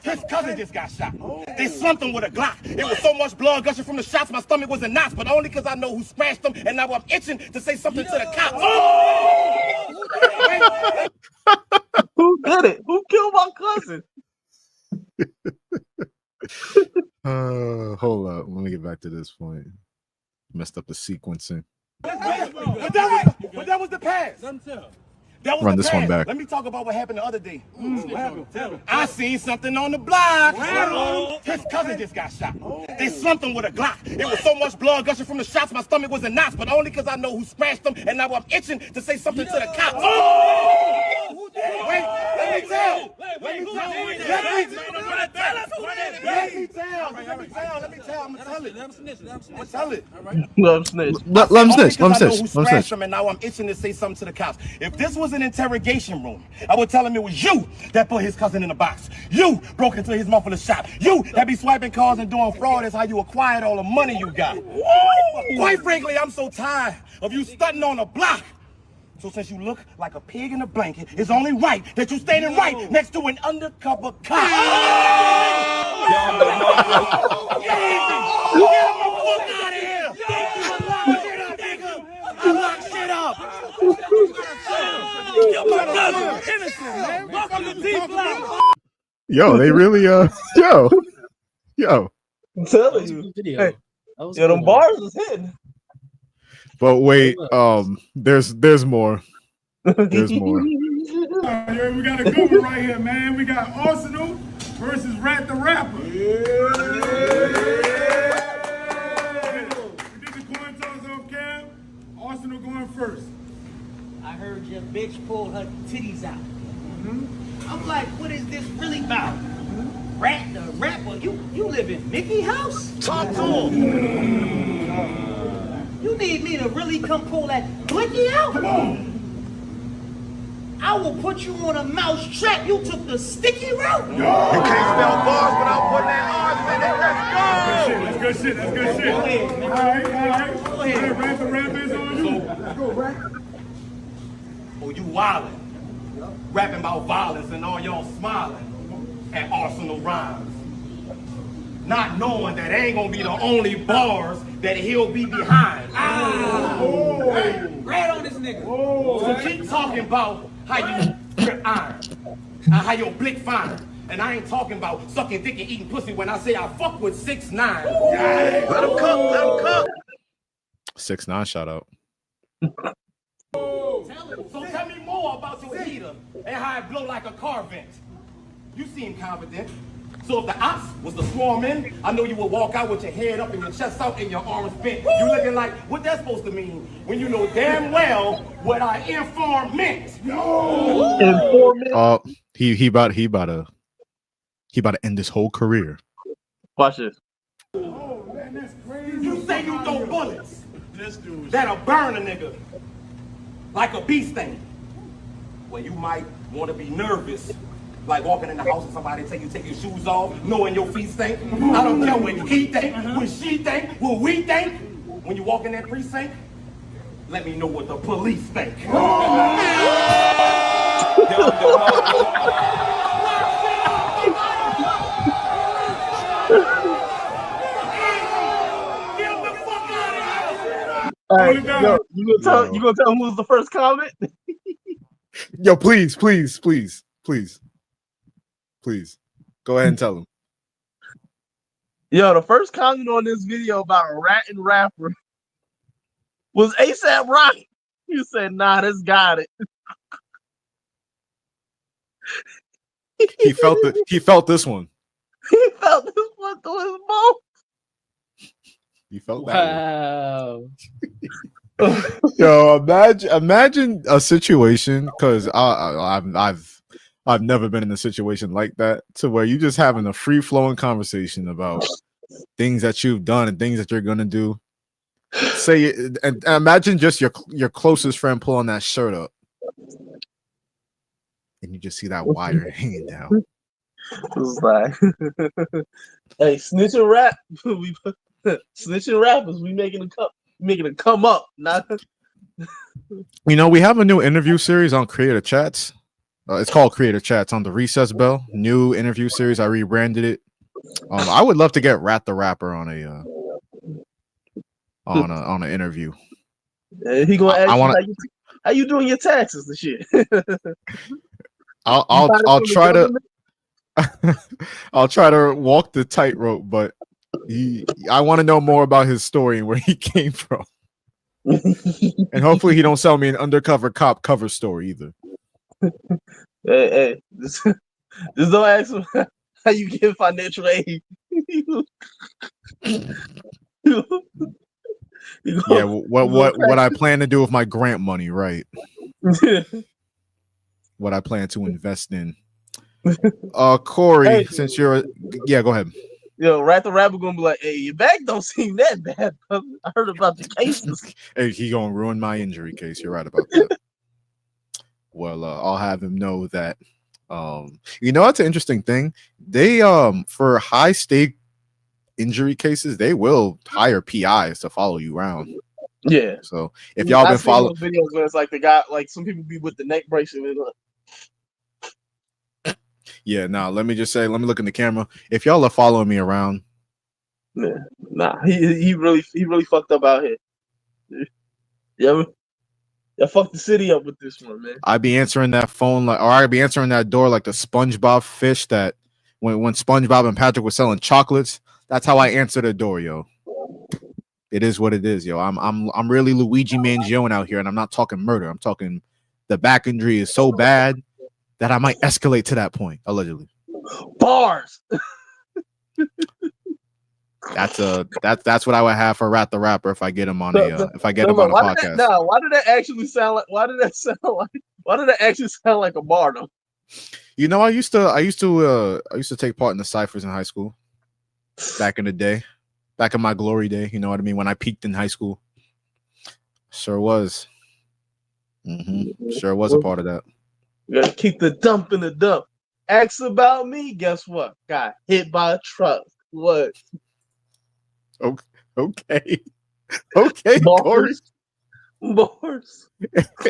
His cousin just got shot. They slumped him with a Glock. It was so much blood gushing from the shots, my stomach was in knots, but only because I know who scratched him, and now I'm itching to say something to the cops. Who did it? Who killed my cousin? Hold up. Let me get back to this point. Messed up the sequencing. But that was the pass. That was Run the this pass. one back. Let me talk about what happened the other day. I seen something on the block. His cousin just got shot. They slumped him with a Glock. It was so much blood gushing from the shots, my stomach was in knots, but only because I know who scratched him, and now I'm itching to say something to the cops. Wait, let me tell. I'm gonna tell it. Let him snitch. Let him snitch. And now I'm itching to say something to the cops. If this was an interrogation room, I would tell him it was you that put his cousin in the box. You broke into his muffler shop. You that be swiping cars and doing fraud. That's how you acquired all the money you got. Quite frankly, I'm so tired of you stunting on the block. So since you look like a pig in a blanket, it's only right that you standing right next to an undercover cop. Get him the fuck out of here! Lock shit up! Yo, they really yo. I'm telling you. Hey, them bars is hitting. But wait, there's more. There's more. We got a good one right here, man. We got Arsenal versus Rat the Rapper. We did the coin toss off cam. Arsenal going first. I heard your bitch pulled her titties out. I'm like, what is this really about? Rat the Rapper? You live in Mickey House? Talk to him. You need me to really come pull that blicky out? Come on. I will put you on a mouse trap. You took the sticky route. You can't spell bars without putting that arse in it. Let's go. That's good shit. Go ahead, man. All right. Go ahead. Rat the Rapper is on you. Let's go, Rat. Oh, you wildin'. Rapping about violence and all y'all smiling at Arsenal rhymes. Not knowing that ain't gonna be the only bars that he'll be behind. Rat on this nigga. So keep talking about how you grip iron, how your blick fine. And I ain't talking about sucking dick and eating pussy when I say I fuck with 6ix9ine. Let him cook. 6ix9ine shout out. So tell me more about your heater and how it blow like a car vent. You seem confident. So if the ops was to swarm in, I know you would walk out with your head up and your chest out and your arms bent. You looking like, what that's supposed to mean? When you know damn well what I inform meant. He about to end his whole career. Watch this. Oh, man, that's crazy. You say you throw bullets that'll burn a nigga like a bee sting. Well, you might want to be nervous. Like walking in the house and somebody tell you take your shoes off, knowing your feet stink. I don't care what he think, what she think, what we think. When you walk in that precinct, let me know what the police think. All right, yo, you gonna tell him who was the first comment? Yo, please. Go ahead and tell him. Yo, the first comment on this video about a rat and rapper was ASAP Rocky. You said, nah, this got it. He felt this one. He felt this one through his mouth. He felt that. Wow. Yo, imagine a situation, because I've never been in a situation like that, to where you just having a free flowing conversation about things that you've done and things that you're gonna do. Say it, and imagine just your closest friend pulling that shirt up, and you just see that wire hanging down. It's like, hey, snitch and rap. Snitch and rappers. We making it come up. Not. You know, we have a new interview series on Creator Chats. It's called Creator Chats on the Recess Bell. New interview series. I rebranded it. I would love to get Rat the Rapper on an interview. He gonna ask you how you doing your taxes and shit. I'll try to I'll try to walk the tightrope, but I want to know more about his story and where he came from. And hopefully he don't sell me an undercover cop cover story either. Hey, just don't ask him how you get financial aid. Yeah, what I plan to do with my grant money, right? What I plan to invest in. Corey, hey, since you're go ahead. Yo, Rat the Rapper gonna be like, hey, your back don't seem that bad, brother. I heard about the cases. Hey, he gonna ruin my injury case. You're right about that. Well, I'll have him know that. You know, that's an interesting thing. They for high stake injury cases, they will hire PIs to follow you around. Yeah. So if y'all been following videos where it's like the guy, like some people be with the neck bracelet. Yeah, now let me just say, let me look in the camera. If y'all are following me around, nah, he really fucked up out here. Yeah, fucked the city up with this one, man. I'd be answering that phone or I'd be answering that door like the SpongeBob fish that when SpongeBob and Patrick were selling chocolates. That's how I answer the door, yo. It is what it is, yo. I'm really Luigi Mangione out here, and I'm not talking murder. I'm talking the back injury is so bad that I might escalate to that point, allegedly. Bars. That's what I would have for Rat the Rapper if I get him on a podcast. Why did that actually sound like? Why did that actually sound like a bar though? You know, I used to take part in the ciphers in high school. Back in the day, back in my glory day, you know what I mean? When I peaked in high school, sure was. Sure was a part of that. You gotta keep the dump in the dump. Ask about me. Guess what? Got hit by a truck. What? Okay. Okay. Bars.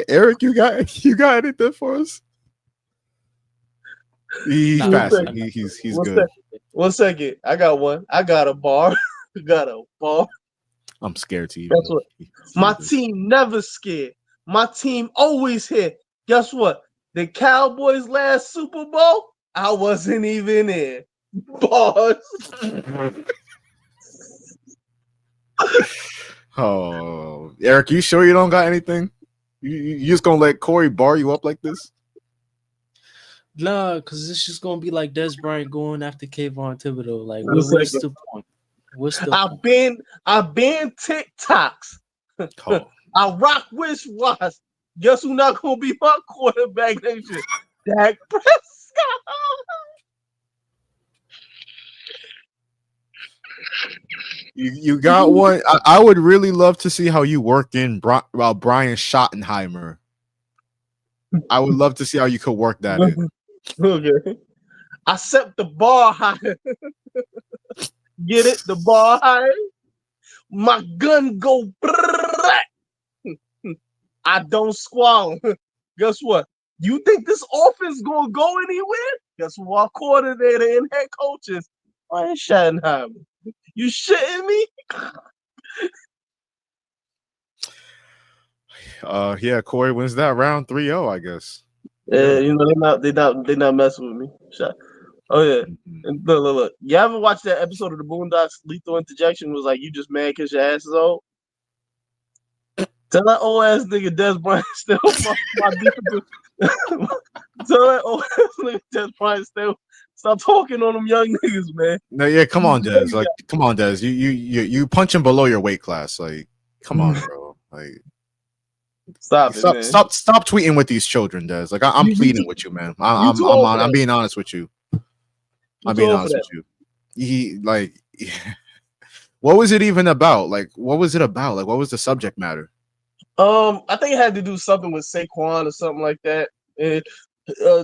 Eric, you got anything for us? He's passing. He's good. 1 second. I got one. I got a bar. Got a bar. I'm scared to you. Guess what? My team never scared. My team always hit. Guess what? The Cowboys' last Super Bowl, I wasn't even in. Bars. Oh, Eric, you sure you don't got anything? You just gonna let Corey bar you up like this? Nah, because it's just gonna be like Des Bryant going after Kayvon Thibodeau. Like, what's the point? I've been TikToks. Oh. I rock wish watch. Guess who not gonna be my quarterback next year? Dak Prescott. You got one. I would really love to see how you work in Brian Schottenheimer. I would love to see how you could work that in. Okay. I set the bar high. Get it? The bar high. My gun go. I don't squall. Guess what? You think this offense gonna go anywhere? Guess what? Our coordinator and head coaches Ryan Schottenheimer. You shitting me? Yeah, Corey wins that round 3-0, I guess. Yeah, you know they not messing with me. Oh yeah. And look. You haven't watched that episode of the Boondocks? Lethal Interjection was like you just mad because your ass is old. Tell that old ass nigga Des Bryant still my defensive. Tell that old ass nigga Des Bryant still stop talking on them young niggas, man. No, yeah, come on, Des. Like, come on, Des. You punching below your weight class. Like, come on, bro. Like, Stop tweeting with these children, Des. Like I'm pleading with you, man. I'm being honest with you. I'm being honest with you. What was it even about? Like, what was it about? Like, what was the subject matter? I think it had to do something with Saquon or something like that. And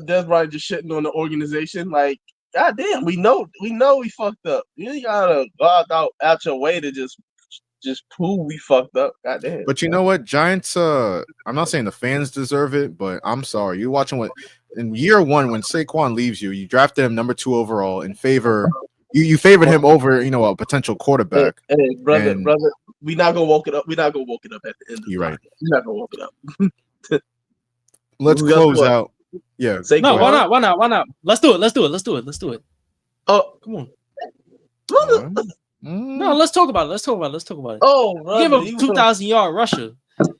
Des Bryant just shitting on the organization. Like, goddamn, we know we fucked up. You gotta go out your way to just prove we fucked up. Goddamn. But you know what, Giants? I'm not saying the fans deserve it, but I'm sorry. You're watching what in year one when Saquon leaves you drafted him number 2 overall in favor. You favored him over, a potential quarterback. Hey, brother, we not gonna woke it up. We're not gonna woke it up at the end of the You're right. We're not gonna woke it up. Let's close out. Yeah. No, why not? Let's do it. Oh, come on. No, let's talk about it. Oh, you gave up a 2,000-yard rusher.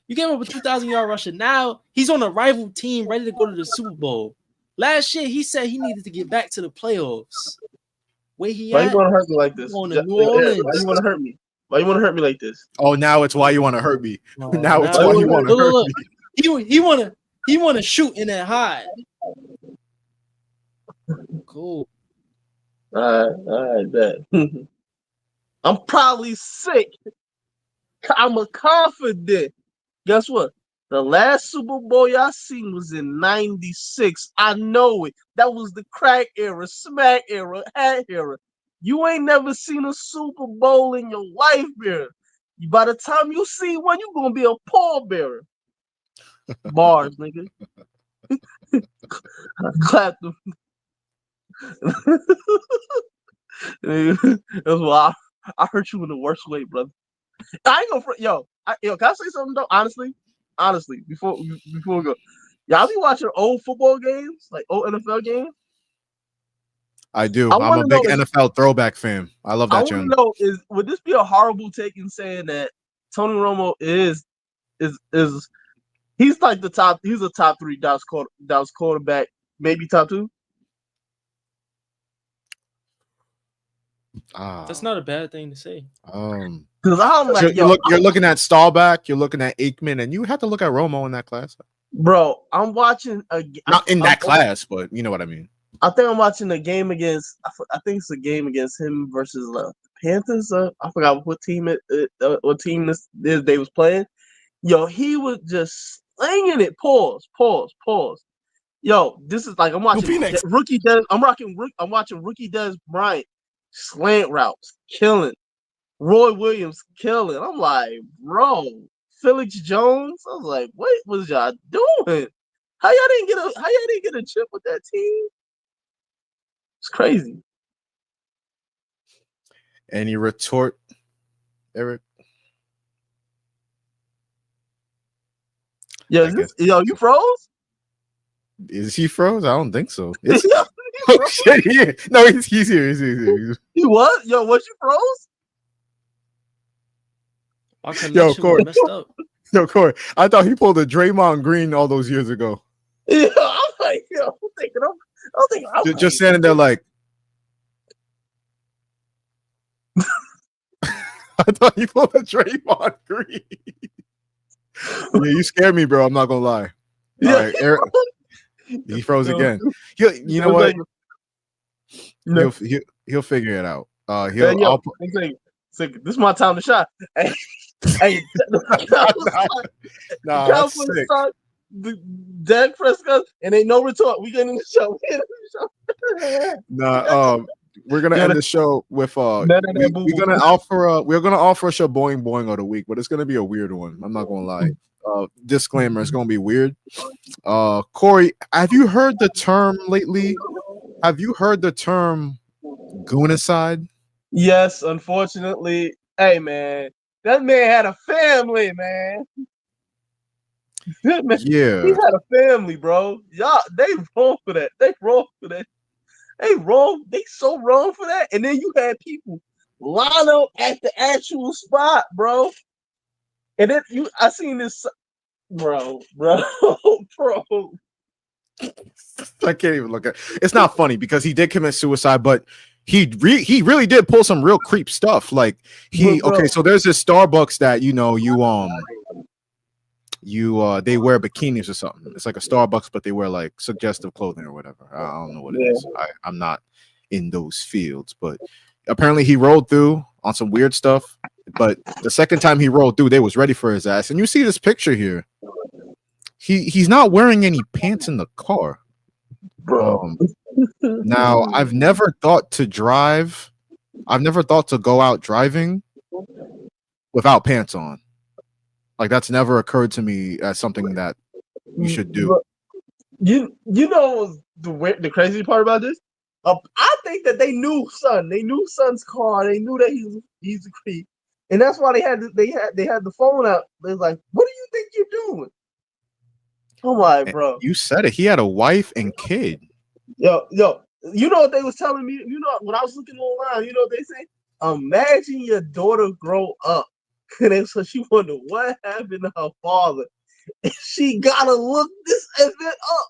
You gave up a 2,000-yard rusher. Now he's on a rival team ready to go to the Super Bowl. Last year, he said he needed to get back to the playoffs. Where he Why at? you want to hurt me like this? On the New Orleans. Why you want to hurt me? Why you want to hurt me like this? Oh, now it's why you want to hurt me. Now it's why you want to hurt me. He want to shoot in that high. Cool. All right, bet. I'm probably sick. I'm a confident. Guess what? The last Super Bowl y'all seen was in '96. I know it. That was the crack era, smack era, hat era. You ain't never seen a Super Bowl in your life, bear. By the time you see one, you're gonna be a pallbearer. Bars, nigga. Clap them. That's why I hurt you in the worst way, brother. I ain't gonna yo, can I say something though? Honestly, before we go, y'all be watching old football games, like old NFL games? I do. I'm a big NFL throwback fan. I love that. I want to know would this be a horrible take in saying that Tony Romo is he's like he's a top 3 Dallas quarterback, maybe top 2? That's not a bad thing to say. Because I'm like, you're looking at Staubach, you're looking at Aikman, and you have to look at Romo in that class. Bro, I'm watching not in that class, but you know what I mean. I think I'm watching a game against. I think it's a game against him versus the Panthers. I forgot what team they was playing. Yo, he was just slinging it. Pause. Yo, this is like I'm watching rookie. I'm watching rookie Des Bryant slant routes, killing. Roy Williams killing. I'm like, bro, Felix Jones. I was like, what was y'all doing? How y'all didn't get a chip with that team? It's crazy. Any retort, Eric? Yo, you froze? Is he froze? I don't think so. Oh, shit, yeah. No, he's here. He's here. He was? Yo, was you froze? Yo, Corey. I thought he pulled a Draymond Green all those years ago. Yeah, I'm like, yo, I'm just standing there like. I thought he pulled a Draymond Green. Yeah, you scared me, bro. I'm not gonna lie. All right, Eric. He froze again. You know what? He'll figure it out. This is my time to shine. Hey, Dak Prescott, and ain't no retort. We getting in the show. We're gonna end the show with we're gonna offer a Boing Boing of the week, but it's gonna be a weird one. I'm not gonna lie. Disclaimer: it's gonna be weird. Corey, have you heard the term lately? Have you heard the term goonicide? Yes, unfortunately. Hey, man, that man had a family, man. Man, yeah, he had a family, bro. Y'all, they wrong for that. They wrong. They so wrong for that. And then you had people line up at the actual spot, bro. And then I seen this, bro. I can't even look at. It's not funny because he did commit suicide, but he really did pull some real creep stuff. Like okay, so there's this Starbucks that they wear bikinis or something. It's like a Starbucks, but they wear like suggestive clothing or whatever. I don't know what it is. I'm not in those fields, but apparently he rolled through on some weird stuff. But the second time he rolled through, they was ready for his ass. And you see this picture here. He's not wearing any pants in the car. Now I've never thought to go out driving without pants on. Like that's never occurred to me as something that you should do. You know the crazy part about this? I think that they knew Son. They knew Son's car. They knew that he's a creep, and that's why they had the phone out. They're like, "What do you think you're doing?" Oh my, bro! You said it. He had a wife and kid. Yo, you know what they was telling me? You know when I was looking online, you know what they say? Imagine your daughter grow up, and so she wonder what happened to her father. And she gotta look this event up.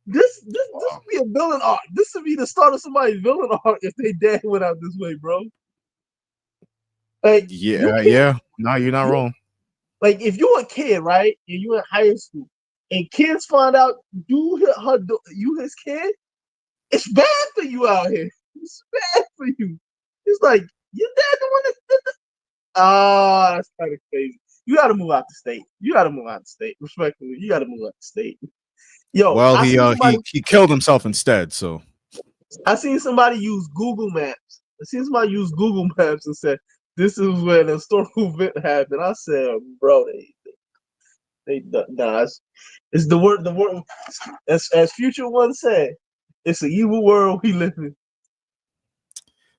This would be a villain arc. This would be the start of somebody's villain arc if they dad went out this way, bro. Like yeah. No, you're not wrong. Like if you're a kid, right, and you're in high school, and kids find out you his kid, it's bad for you out here. It's bad for you. It's like your dad the one that did the. That's kind of crazy. You got to move out the state. Respectfully, you got to move out the state. Yo, well, he killed himself instead. So I seen somebody use Google Maps. And said this is where the historical event happened. I said, bro, they it's the word as Future One said, it's an evil world we live in.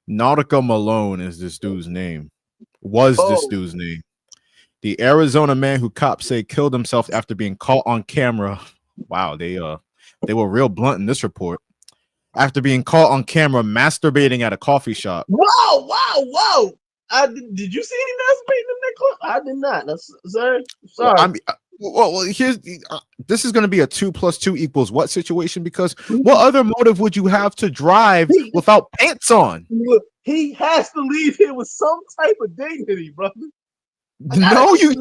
Nautica Malone is this dude's name. This dude's name. The Arizona man who cops say killed himself after being caught on camera. Wow, they were real blunt in this report. After being caught on camera masturbating at a coffee shop. Whoa! Did you see any masturbating in that clip? I did not. Sorry. Well, here's this is going to be a 2 + 2 = what situation? Because what other motive would you have to drive without pants on? Look, he has to leave here with some type of dignity, brother. No, he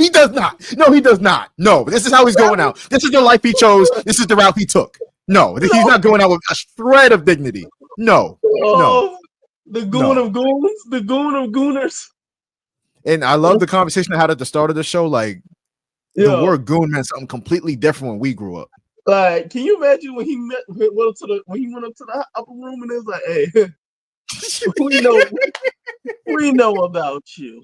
does not. No, he does not. No, this is how he's going out. This is the life he chose. This is the route he took. No, he's not going out with a shred of dignity. No. The goon of goons, the goon of gooners. And I love the conversation I had at the start of the show. Like the word goon meant something completely different when we grew up. Like, can you imagine when he went up to the upper room and it was like, "Hey, we know about you.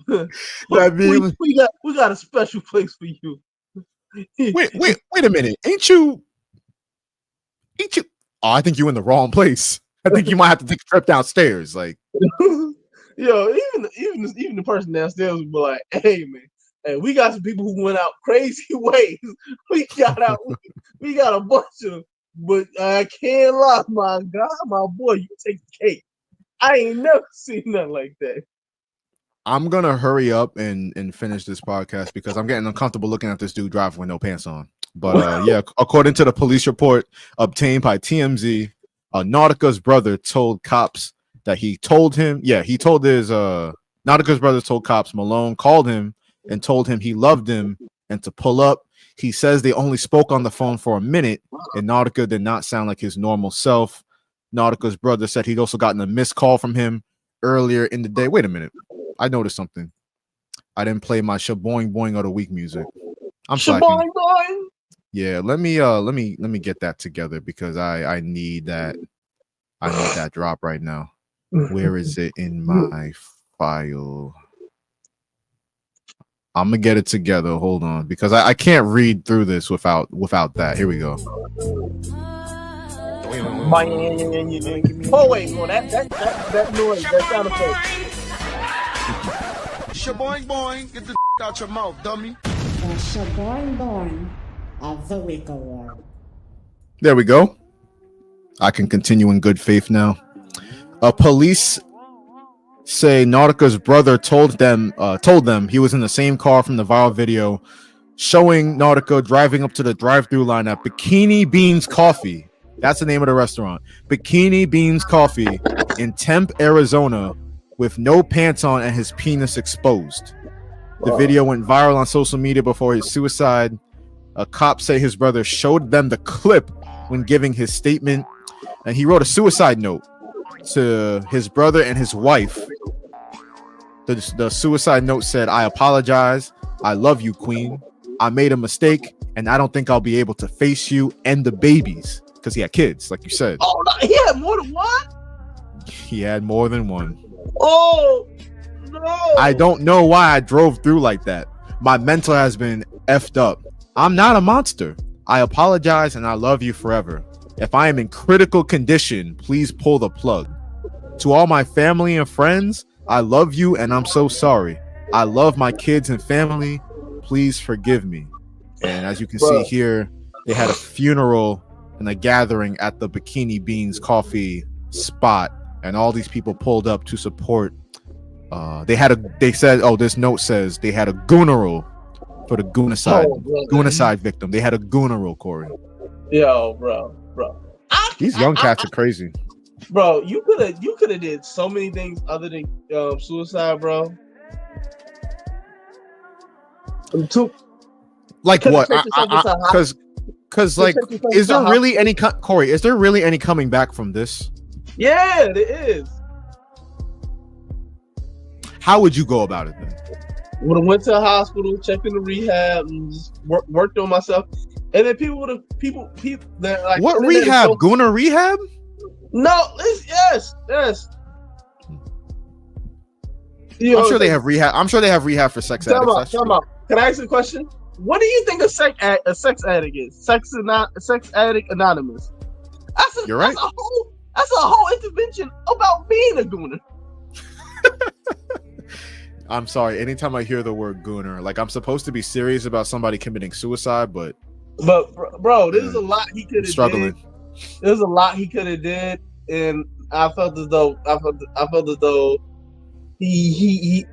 we got a special place for you." Wait a minute. Ain't you? Oh, I think you're in the wrong place. I think you might have to take a trip downstairs. Like, yo, even the person downstairs would be like, "Hey, man, hey, we got some people who went out crazy ways. We got a bunch of, but I can't lie, my boy, you take the cake. I ain't never seen nothing like that." I'm gonna hurry up and finish this podcast because I'm getting uncomfortable looking at this dude driving with no pants on. But yeah, according to the police report obtained by TMZ, Nautica's brother told cops that Nautica's brother told cops Malone called him and told him he loved him and to pull up. He says they only spoke on the phone for a minute, and Nautica did not sound like his normal self. Nautica's brother said he'd also gotten a missed call from him earlier in the day. Wait a minute. I noticed something. I didn't play my Shaboing Boing of the Week music. I'm slacking. Yeah, let me get that together because I need that. I need that drop right now. Where is it in my file? I'm gonna get it together. Hold on, because I can't read through this without that. Here we go. Oh wait, that noise, that sound effect. Shaboing boing, get the out your mouth, dummy. The Shaboing Boing of the Week Award. There we go. I can continue in good faith now. Police say Nautica's brother told them he was in the same car from the viral video showing Nautica driving up to the drive-thru line at Bikini Beans Coffee. That's the name of the restaurant. Bikini Beans Coffee in Tempe, Arizona, with no pants on and his penis exposed. The video went viral on social media before his suicide. A cop say his brother showed them the clip when giving his statement, and he wrote a suicide note to his brother and his wife. The suicide note said, "I apologize. I love you, Queen. I made a mistake, and I don't think I'll be able to face you and the babies," because he had kids, like you said. Oh, no, he had more than one? He had more than one. Oh, no. I don't know why I drove through like that. My mental has been effed up. I'm not a monster. I apologize and I love you forever. If I am in critical condition, please pull the plug. To all my family and friends, I love you and I'm so sorry. I love my kids and family. Please forgive me. And as you can see here, they had a funeral and a gathering at the Bikini Beans coffee spot, and all these people pulled up to support. They said, oh, this note says they had a gooneral for the goonicide victim. They had a gooneral, Corey. Yo, bro. These young cats are crazy. Bro, you could have did so many things other than suicide, bro. Like what? Because like, is there really any Corey? Is there really any coming back from this? Yeah, there is. How would you go about it then? Would have went to a hospital, checked into rehab, and just worked on myself. And then people that like, what rehab? Gooner rehab? No, yes. I'm sure they have rehab. I'm sure they have rehab for sex addicts. Can I ask you a question? What do you think a sex addict is? Sex addict anonymous. You're right. That's a whole intervention about being a gooner. I'm sorry. Anytime I hear the word gooner, like I'm supposed to be serious about somebody committing suicide, but bro, there's a lot he could have struggling. Did. There's a lot he could have did, and I felt as though he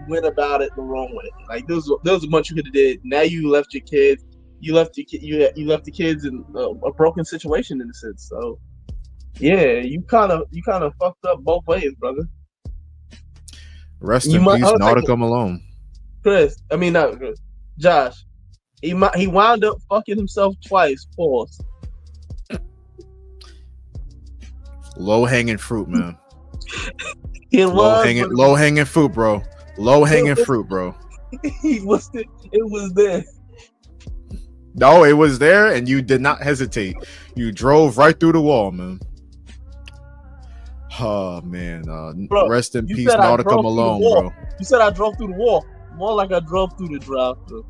went about it the wrong way. Like there was a bunch you could have did. Now you left your kids. You left the kids in a broken situation in a sense. So yeah, you kind of fucked up both ways, brother. Rest in peace, Nautica Malone. Josh. He wound up fucking himself twice. Pause. Low hanging fruit, man. Low hanging fruit, bro. Low hanging fruit, bro. It was there. No, it was there, and you did not hesitate. You drove right through the wall, man. Oh man, bro, rest in peace, Nautica Malone, bro. You said I drove through the wall. More like I drove through the drive-thru.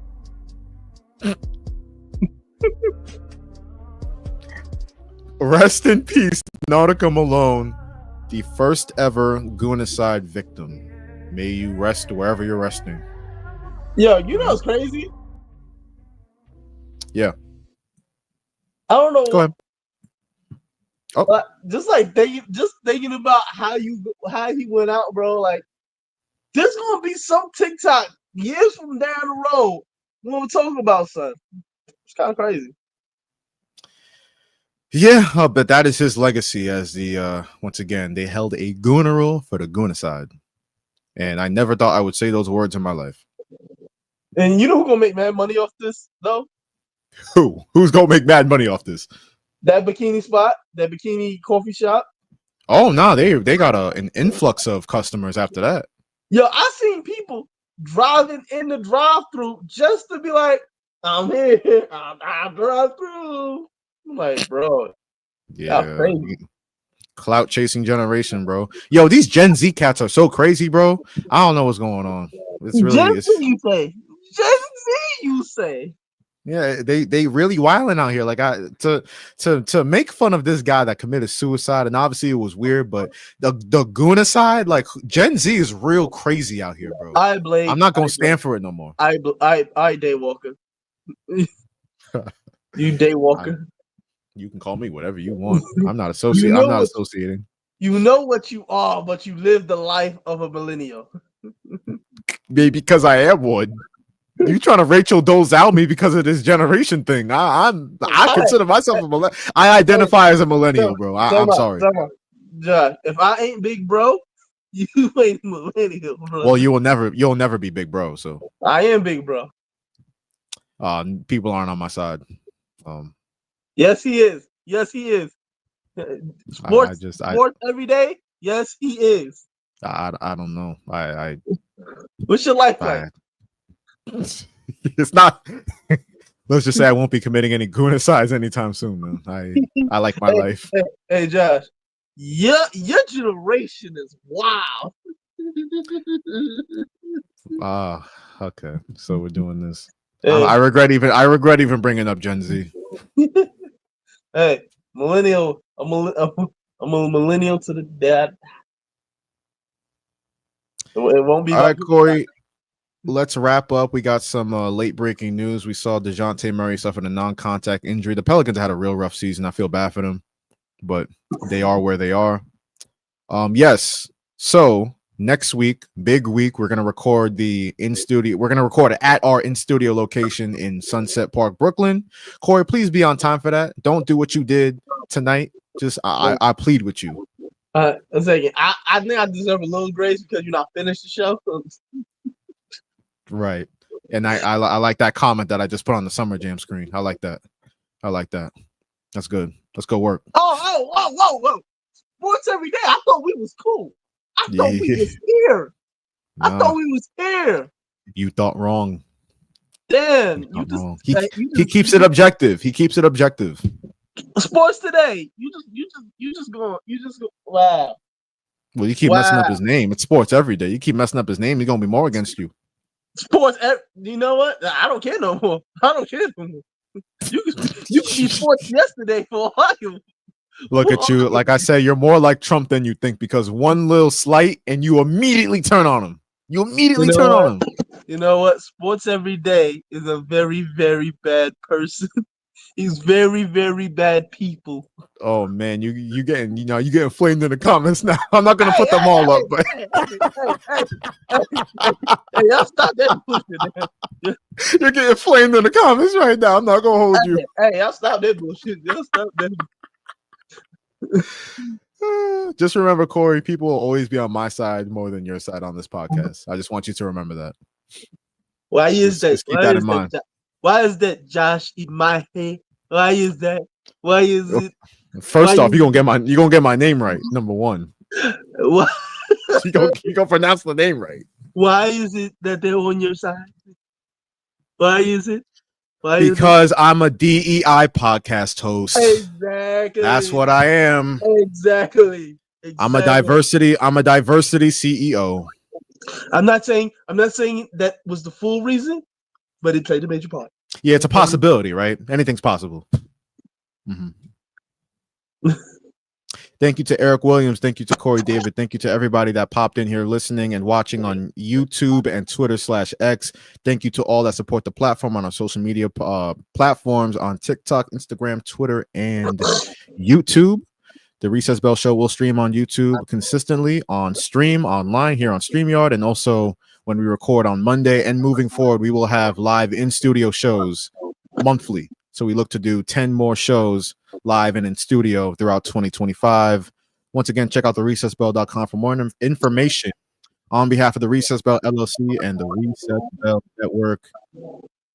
Rest in peace, Nautica Malone, the first ever goonicide victim. May you rest wherever you're resting. Yo, you know it's crazy. Yeah. I don't know. Go ahead. Oh. But just thinking about how he went out, bro. Like, there's gonna be some TikTok years from down the road when we're talking about, son. It's kind of crazy. Yeah, but that is his legacy. As the once again, they held a gooneral for the goonicide, and I never thought I would say those words in my life. And you know who's gonna make mad money off this, though? Who's gonna make mad money off this? That bikini spot, that bikini coffee shop. Oh no, they got an influx of customers after that. Yo, I seen people driving in the drive-thru just to be like, I'm here, I'll drive through. I'm like, bro, yeah, clout chasing generation, bro. Yo, these Gen Z cats are so crazy, bro. I don't know what's going on. It's really Gen Z, you say. Yeah, they really wilding out here. Like to make fun of this guy that committed suicide, and obviously it was weird, but the goonicide, like Gen Z is real crazy out here, bro. I'm not gonna stand for it no more. I daywalker. You daywalker. You can call me whatever you want. I'm not associating. I'm not associating. You know what you are, but you live the life of a millennial. Maybe because I am one. You trying to Rachel Dolezal me because of this generation thing? I consider myself a millennial. I identify as a millennial, bro. I'm sorry. Josh, if I ain't big bro, You ain't millennial, bro. Well, you'll never be big bro. So I am big bro. People aren't on my side. Yes, he is. Yes, he is. Sports every day. Yes, he is. I don't know. What's your life like? It's not. Let's just say I won't be committing any goonicides anytime soon, man. I like my life. Hey, Josh, your generation is wild. Okay. So we're doing this. Hey. I regret even bringing up Gen Z. Hey, millennial. I'm a millennial to the death. It won't be. All right, Corey. Let's wrap up. We got some late breaking news. We saw DeJounte Murray suffered a non-contact injury. The Pelicans had a real rough season. I feel bad for them, but they are where they are. Yes. So next week, big week, we're gonna record We're gonna record at our in-studio location in Sunset Park, Brooklyn. Corey, please be on time for that. Don't do what you did tonight. Just I plead with you. A second. I think I deserve a little grace because you're not finished the show. Right. And I like that comment that I just put on the Summer Jam screen. I like that. That's good. Let's go work. Whoa. Sports every day. I thought we was cool. I thought we was here. I thought we was here. You thought wrong. Damn. He keeps it objective. Sports today. You just go. Wow. Well, you keep messing up his name. It's sports every day. You keep messing up his name, he's gonna be more against you. Sports. You know what? I don't care no more. You could be sports yesterday for a while. Look at you. Like I said, you're more like Trump than you think because one little slight and you immediately turn on him. On him. You know what? Sports every day is a very, very bad person. He's very, very bad people. Oh man, you getting flamed in the comments now. I'm not gonna put them all up, but hey, y'all stop that bullshit. You're getting flamed in the comments right now. I'm not gonna hold you. Hey, y'all stop that bullshit. Y'all stop that. Just remember, Corey, people will always be on my side more than your side on this podcast. I just want you to remember that. Why is that? Just keep that in mind. Why is that, Josh, in my head? Why is that? Why is it? First off, you're gonna get my name right. Number one. What? you gonna pronounce the name right. Why is it that they're on your side? Why is it? Because I'm a DEI podcast host. Exactly. That's what I am. Exactly. I'm a diversity CEO. I'm not saying that was the full reason, but it played a major part. Yeah, it's a possibility, right? Anything's possible. Mm-hmm. Thank you to Eric Williams. Thank you to Corey David. Thank you to everybody that popped in here listening and watching on YouTube and Twitter/X. Thank you to all that support the platform on our social media platforms on TikTok, Instagram, Twitter, and YouTube. The Recess Bell Show will stream on YouTube consistently, on stream, online here on StreamYard, and also when we record on Monday. And moving forward, we will have live in-studio shows monthly. So we look to do 10 more shows live and in studio throughout 2025. Once again, check out the recessbell.com for more information. On behalf of the Recess Bell LLC and the Recess Bell Network,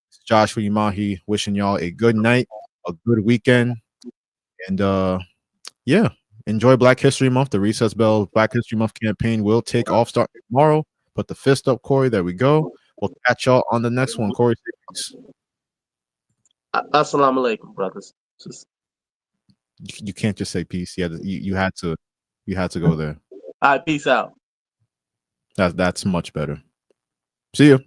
it's Joshua Umahi wishing y'all a good night, a good weekend, and yeah, enjoy Black History Month. The Recess Bell Black History Month campaign will take off starting tomorrow. Put the fist up, Corey. There we go. We'll catch y'all on the next one. Corey, peace. Assalamu alaikum, brothers. You can't just say peace. You had to go there. All right, peace out. That's much better. See you.